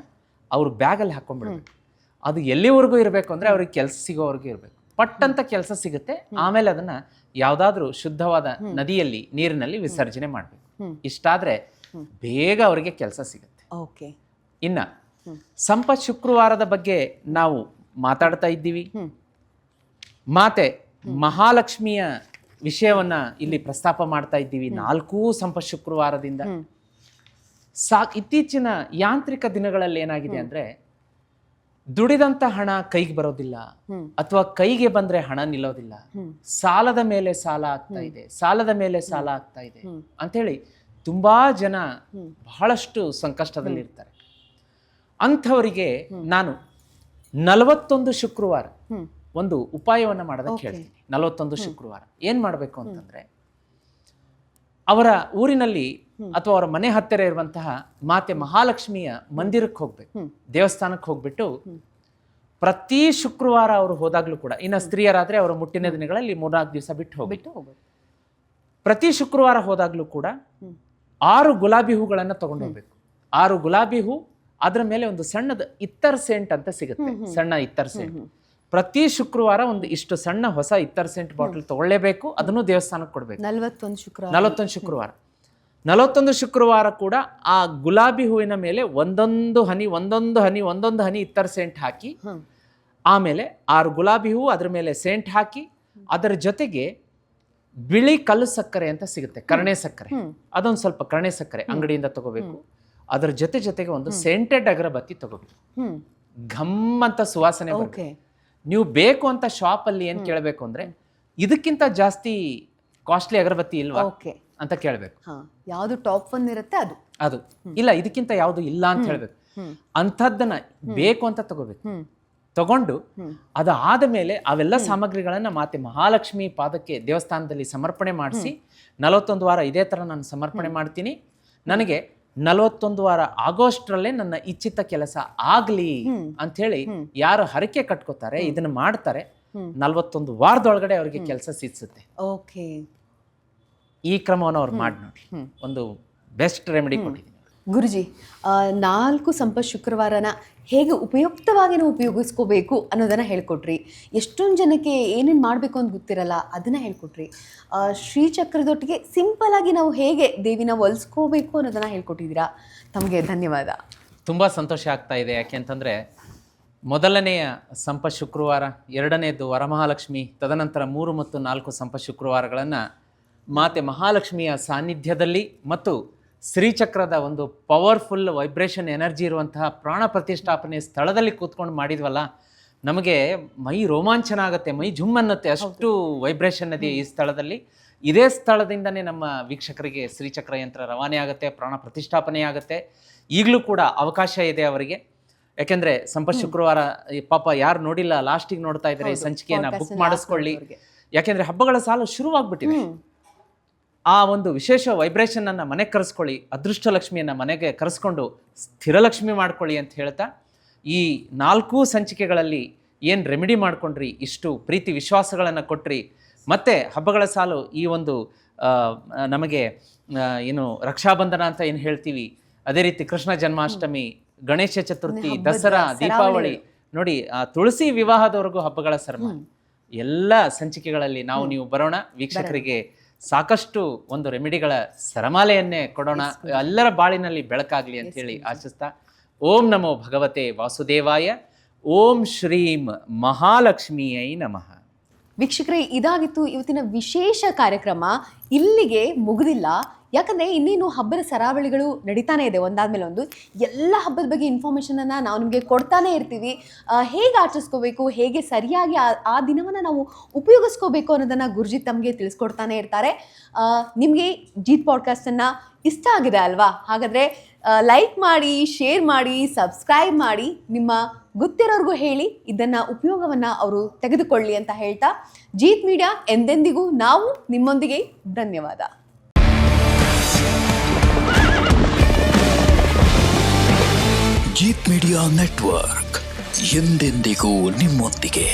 ಅವ್ರ ಬ್ಯಾಗಲ್ಲಿ ಹಾಕೊಂಡ್ಬಿಡ್ಬೇಕು. ಅದು ಎಲ್ಲಿವರೆಗೂ ಇರಬೇಕು ಅಂದ್ರೆ ಅವ್ರಿಗೆ ಕೆಲಸ ಸಿಗೋವರೆಗೂ ಇರಬೇಕು. ಪಟ್ಟಂತ ಕೆಲಸ ಸಿಗುತ್ತೆ, ಆಮೇಲೆ ಅದನ್ನ ಯಾವ್ದಾದ್ರೂ ಶುದ್ಧವಾದ ನದಿಯಲ್ಲಿ, ನೀರಿನಲ್ಲಿ ವಿಸರ್ಜನೆ ಮಾಡ್ಬೇಕು. ಇಷ್ಟಾದ್ರೆ ಬೇಗ ಅವರಿಗೆ ಕೆಲಸ ಸಿಗುತ್ತೆ. ಇನ್ನ ಸಂಪತ್ ಶುಕ್ರವಾರದ ಬಗ್ಗೆ ನಾವು ಮಾತಾಡ್ತಾ ಇದ್ದೀವಿ. ಮಾತೆ ಮಹಾಲಕ್ಷ್ಮಿಯ ವಿಷಯವನ್ನ ಇಲ್ಲಿ ಪ್ರಸ್ತಾಪ ಮಾಡ್ತಾ ಇದ್ದೀವಿ 4 ಸಂಪತ್ ಶುಕ್ರವಾರದಿಂದ. ಇತ್ತೀಚಿನ ಯಾಂತ್ರಿಕ ದಿನಗಳಲ್ಲಿ ಏನಾಗಿದೆ ಅಂದ್ರೆ ದುಡಿದಂತ ಹಣ ಕೈಗೆ ಬರೋದಿಲ್ಲ, ಅಥವಾ ಕೈಗೆ ಬಂದ್ರೆ ಹಣ ನಿಲ್ಲೋದಿಲ್ಲ, ಸಾಲದ ಮೇಲೆ ಸಾಲ ಆಗ್ತಾ ಇದೆ, ಸಾಲದ ಮೇಲೆ ಸಾಲ ಆಗ್ತಾ ಇದೆ ಅಂತೇಳಿ ತುಂಬಾ ಜನ ಬಹಳಷ್ಟು ಸಂಕಷ್ಟದಲ್ಲಿ ಇರ್ತಾರೆ. ಅಂಥವರಿಗೆ ನಾನು 41 ಶುಕ್ರವಾರ ಒಂದು ಉಪಾಯವನ್ನ ಮಾಡೋದಕ್ಕೆ ಹೇಳ್ತೀನಿ. 41 ಶುಕ್ರವಾರ ಏನ್ ಮಾಡ್ಬೇಕು ಅಂತಂದ್ರೆ, ಅವರ ಊರಿನಲ್ಲಿ ಅಥವಾ ಅವರ ಮನೆ ಹತ್ತಿರ ಇರುವಂತಹ ಮಾತೆ ಮಹಾಲಕ್ಷ್ಮಿಯ ಮಂದಿರಕ್ಕೆ ಹೋಗ್ಬೇಕು, ದೇವಸ್ಥಾನಕ್ಕೆ ಹೋಗ್ಬಿಟ್ಟು ಪ್ರತಿ ಶುಕ್ರವಾರ ಅವರು ಹೋದಾಗ್ಲೂ ಕೂಡ, ಇನ್ನು ಸ್ತ್ರೀಯರಾದ್ರೆ ಅವರ ಮುಟ್ಟಿನ ದಿನಗಳಲ್ಲಿ 3-4 ದಿವಸ ಬಿಟ್ಟು ಹೋಗ್ಬೇಕು. ಪ್ರತಿ ಶುಕ್ರವಾರ ಹೋದಾಗ್ಲೂ ಕೂಡ 6 ಗುಲಾಬಿ ಹೂಗಳನ್ನ ತಗೊಂಡು ಹೋಗ್ಬೇಕು. 6 ಗುಲಾಬಿ ಹೂ, ಅದ್ರ ಮೇಲೆ ಒಂದು ಸಣ್ಣದ ಇತ್ತರ್ ಸೆಂಟ್ ಅಂತ ಸಿಗುತ್ತೆ, ಸಣ್ಣ ಇತ್ತರ್ ಸೆಂಟ್. ಪ್ರತಿ ಶುಕ್ರವಾರ ಒಂದು ಇಷ್ಟು ಸಣ್ಣ ಹೊಸ ಇತ್ತರ್ ಸೆಂಟ್ ಬಾಟಲ್ ತಗೊಳ್ಳೇಬೇಕು, ಅದನ್ನು ದೇವಸ್ಥಾನಕ್ಕೆ ಕೊಡ್ಬೇಕು. 41 ಶುಕ್ರವಾರ 41 ಶುಕ್ರವಾರ ಕೂಡ ಆ ಗುಲಾಬಿ ಹೂವಿನ ಮೇಲೆ ಒಂದೊಂದು ಹನಿ ಇತ್ತರ್ ಸೆಂಟ್ ಹಾಕಿ, ಆಮೇಲೆ 6 ಗುಲಾಬಿ ಹೂವು ಅದ್ರ ಮೇಲೆ ಸೆಂಟ್ ಹಾಕಿ, ಅದರ ಜೊತೆಗೆ ಬಿಳಿ ಕಲ್ಲು ಸಕ್ಕರೆ ಅಂತ ಸಿಗುತ್ತೆ, ಕರ್ಣೆ ಸಕ್ಕರೆ, ಅದೊಂದು ಸ್ವಲ್ಪ ಕರ್ಣೆ ಸಕ್ಕರೆ ಅಂಗಡಿಯಿಂದ ತಗೋಬೇಕು. ಅದರ ಜೊತೆಗೆ ಒಂದು ಸೆಂಟೆಡ್ ಅಗರಬತ್ತಿ ತಗೋಬೇಕು, ಘಮ್ ಅಂತ ಸುವಾಸನೆ ಬರುತ್ತೆ. ನೀವು ಬೇಕು ಅಂತ ಶಾಪ್ ಅಲ್ಲಿ ಏನ್ ಕೇಳಬೇಕು ಅಂದ್ರೆ, ಇದಕ್ಕಿಂತ ಜಾಸ್ತಿ ಕಾಸ್ಟ್ಲಿ ಅಗರಬತ್ತಿ ಇಲ್ವಾ ಅಂತ ಕೇಳ್ಬೇಕು. ಯಾವ್ದು ಟಾಪ್ 1 ಇರುತ್ತೆ ಅದು ಇಲ್ಲ, ಇದಕ್ಕಿಂತ ಯಾವ್ದು ಇಲ್ಲ ಅಂತ ಹೇಳ್ಬೇಕು. ಅಂಥದ್ದನ್ನ ಬೇಕು ಅಂತ ತಗೋಬೇಕು. ತಗೊಂಡು ಅದಾದ ಮೇಲೆ ಅವೆಲ್ಲ ಸಾಮಗ್ರಿಗಳನ್ನ ಮಾತೆ ಮಹಾಲಕ್ಷ್ಮಿ ಪಾದಕ್ಕೆ ದೇವಸ್ಥಾನದಲ್ಲಿ ಸಮರ್ಪಣೆ ಮಾಡಿಸಿ, 41 ವಾರ ಇದೇ ತರ ನಾನು ಸಮರ್ಪಣೆ ಮಾಡ್ತೀನಿ, ನನಗೆ 41 ವಾರ ಆಗೋಷ್ಟ್ರಲ್ಲೇ ನನ್ನ ಇಚ್ಛಿತ ಕೆಲಸ ಆಗ್ಲಿ ಅಂತ ಹೇಳಿ ಯಾರು ಹರಕೆ ಕಟ್ಕೋತಾರೆ, ಇದನ್ನ ಮಾಡ್ತಾರೆ, 41 ವಾರದೊಳಗಡೆ ಅವ್ರಿಗೆ ಕೆಲಸ ಸಿದ್ಸುತ್ತೆ. ಓಕೆ, ಈ ಕ್ರಮವನ್ನು ಅವ್ರು ಮಾಡಿ ನೋಡಿ. ಒಂದು ಬೆಸ್ಟ್ ರೆಮಿಡಿ ಕೊಟ್ಟಿದ್ದೀನಿ. ಗುರುಜಿ, 4 ಸಂಪತ್ ಶುಕ್ರವಾರನ ಹೇಗೆ ಉಪಯುಕ್ತವಾಗಿ ನಾವು ಉಪಯೋಗಿಸ್ಕೋಬೇಕು ಅನ್ನೋದನ್ನು ಹೇಳ್ಕೊಟ್ರಿ. ಎಷ್ಟೊಂದು ಜನಕ್ಕೆ ಏನೇನು ಮಾಡಬೇಕು ಅಂತ ಗೊತ್ತಿರಲ್ಲ, ಅದನ್ನು ಹೇಳ್ಕೊಟ್ರಿ. ಶ್ರೀಚಕ್ರದೊಟ್ಟಿಗೆ ಸಿಂಪಲ್ ಆಗಿ ನಾವು ಹೇಗೆ ದೇವಿನ ಒಲಿಸ್ಕೋಬೇಕು ಅನ್ನೋದನ್ನು ಹೇಳ್ಕೊಟ್ಟಿದ್ದೀರಾ. ತಮಗೆ ಧನ್ಯವಾದ. ತುಂಬ ಸಂತೋಷ ಆಗ್ತಾ ಇದೆ. ಯಾಕೆಂತಂದರೆ ಮೊದಲನೆಯ ಸಂಪತ್ ಶುಕ್ರವಾರ, ಎರಡನೇದು ವರಮಹಾಲಕ್ಷ್ಮಿ, ತದನಂತರ 3 ಮತ್ತು 4 ಸಂಪತ್ ಶುಕ್ರವಾರಗಳನ್ನು ಮಾತೆ ಮಹಾಲಕ್ಷ್ಮಿಯ ಸಾನ್ನಿಧ್ಯದಲ್ಲಿ ಮತ್ತು ಶ್ರೀಚಕ್ರದ ಒಂದು ಪವರ್ಫುಲ್ ವೈಬ್ರೇಷನ್ ಎನರ್ಜಿ ಇರುವಂತಹ ಪ್ರಾಣ ಪ್ರತಿಷ್ಠಾಪನೆ ಸ್ಥಳದಲ್ಲಿ ಕೂತ್ಕೊಂಡು ಮಾಡಿದ್ವಲ್ಲ, ನಮಗೆ ಮೈ ರೋಮಾಂಚನ ಆಗುತ್ತೆ, ಮೈ ಜುಮ್ ಅನ್ನತ್ತೆ, ಅಷ್ಟು ವೈಬ್ರೇಷನ್ ಇದೆ ಈ ಸ್ಥಳದಲ್ಲಿ. ಇದೇ ಸ್ಥಳದಿಂದನೇ ನಮ್ಮ ವೀಕ್ಷಕರಿಗೆ ಶ್ರೀಚಕ್ರ ಯಂತ್ರ ರವಾನೆ ಆಗುತ್ತೆ, ಪ್ರಾಣ ಪ್ರತಿಷ್ಠಾಪನೆ ಆಗುತ್ತೆ. ಈಗಲೂ ಕೂಡ ಅವಕಾಶ ಇದೆ ಅವರಿಗೆ. ಯಾಕೆಂದರೆ ಸಂಪತ್ ಶುಕ್ರವಾರ ಪಾಪ ಯಾರು ನೋಡಿಲ್ಲ, ಲಾಸ್ಟಿಗೆ ನೋಡ್ತಾ ಇದ್ದಾರೆ, ಸಂಚಿಕೆಯನ್ನು ಬುಕ್ ಮಾಡಿಸ್ಕೊಳ್ಳಿ. ಯಾಕೆಂದರೆ ಹಬ್ಬಗಳ ಸಾಲು ಶುರುವಾಗ್ಬಿಟ್ಟಿದೆ. ಆ ಒಂದು ವಿಶೇಷ ವೈಬ್ರೇಷನನ್ನು ಮನೆಗೆ ಕರೆಸ್ಕೊಳ್ಳಿ, ಅದೃಷ್ಟ ಲಕ್ಷ್ಮಿಯನ್ನು ಮನೆಗೆ ಕರೆಸ್ಕೊಂಡು ಸ್ಥಿರಲಕ್ಷ್ಮಿ ಮಾಡ್ಕೊಳ್ಳಿ ಅಂತ ಹೇಳ್ತಾ, ಈ 4 ಸಂಚಿಕೆಗಳಲ್ಲಿ ಏನು ರೆಮಿಡಿ ಮಾಡ್ಕೊಂಡ್ರಿ, ಇಷ್ಟು ಪ್ರೀತಿ ವಿಶ್ವಾಸಗಳನ್ನು ಕೊಟ್ರಿ, ಮತ್ತು ಹಬ್ಬಗಳ ಸಾಲು ಈ ಒಂದು ನಮಗೆ ಏನು ರಕ್ಷಾಬಂಧನ ಅಂತ ಏನು ಹೇಳ್ತೀವಿ, ಅದೇ ರೀತಿ ಕೃಷ್ಣ ಜನ್ಮಾಷ್ಟಮಿ, ಗಣೇಶ ಚತುರ್ಥಿ, ದಸರಾ, ದೀಪಾವಳಿ, ನೋಡಿ ತುಳಸಿ ವಿವಾಹದವರೆಗೂ ಹಬ್ಬಗಳ ಸರಮಾನ ಎಲ್ಲ ಸಂಚಿಕೆಗಳಲ್ಲಿ ನೀವು ಬರೋಣ. ವೀಕ್ಷಕರಿಗೆ ಸಾಕಷ್ಟು ಒಂದು ರೆಮಿಡಿಗಳ ಸರಮಾಲೆಯನ್ನೇ ಕೊಡೋಣ. ಎಲ್ಲರ ಬಾಳಿನಲ್ಲಿ ಬೆಳಕಾಗ್ಲಿ ಅಂತ ಹೇಳಿ ಆಶಿಸ್ತಾ, ಓಂ ನಮೋ ಭಗವತೆ ವಾಸುದೇವಾಯ, ಓಂ ಶ್ರೀಂ ಮಹಾಲಕ್ಷ್ಮಿಯೈ ನಮಃ. ವೀಕ್ಷಕರೇ, ಇದಾಗಿತ್ತು ಇವತ್ತಿನ ವಿಶೇಷ ಕಾರ್ಯಕ್ರಮ. ಇಲ್ಲಿಗೆ ಮುಗಿದಿಲ್ಲ, ಯಾಕಂದರೆ ಇನ್ನೇನು ಹಬ್ಬದ ಸರಾವಳಿಗಳು ನಡೀತಾನೆ ಇದೆ, ಒಂದಾದ್ಮೇಲೆ ಒಂದು. ಎಲ್ಲ ಹಬ್ಬದ ಬಗ್ಗೆ ಇನ್ಫಾರ್ಮೇಷನನ್ನು ನಾವು ನಿಮಗೆ ಕೊಡ್ತಾನೆ ಇರ್ತೀವಿ. ಹೇಗೆ ಆಚರಿಸ್ಕೋಬೇಕು, ಹೇಗೆ ಸರಿಯಾಗಿ ಆ ದಿನವನ್ನು ನಾವು ಉಪಯೋಗಿಸ್ಕೋಬೇಕು ಅನ್ನೋದನ್ನು ಗುರುಜಿ ತಮಗೆ ತಿಳಿಸ್ಕೊಡ್ತಾನೆ ಇರ್ತಾರೆ. ನಿಮಗೆ ಜೀತ್ ಪಾಡ್ಕಾಸ್ಟನ್ನು ಇಷ್ಟ ಆಗಿದೆ ಅಲ್ವಾ? ಹಾಗಾದರೆ ಲೈಕ್ ಮಾಡಿ, ಶೇರ್ ಮಾಡಿ, ಸಬ್ಸ್ಕ್ರೈಬ್ ಮಾಡಿ, ನಿಮ್ಮ ಗೊತ್ತಿರೋರ್ಗೂ ಹೇಳಿ, ಇದನ್ನು ಉಪಯೋಗವನ್ನು ಅವರು ತೆಗೆದುಕೊಳ್ಳಿ ಅಂತ ಹೇಳ್ತಾ, ಜೀತ್ ಮೀಡಿಯಾ ಎಂದೆಂದಿಗೂ ನಾವು ನಿಮ್ಮೊಂದಿಗೆ. ಧನ್ಯವಾದ. ಜೀತ್ ಮೀಡಿಯಾ ನೆಟ್ವರ್ಕ್ ಎಂದೆಂದಿಗೂ ನಿಮ್ಮೊಂದಿಗೆ.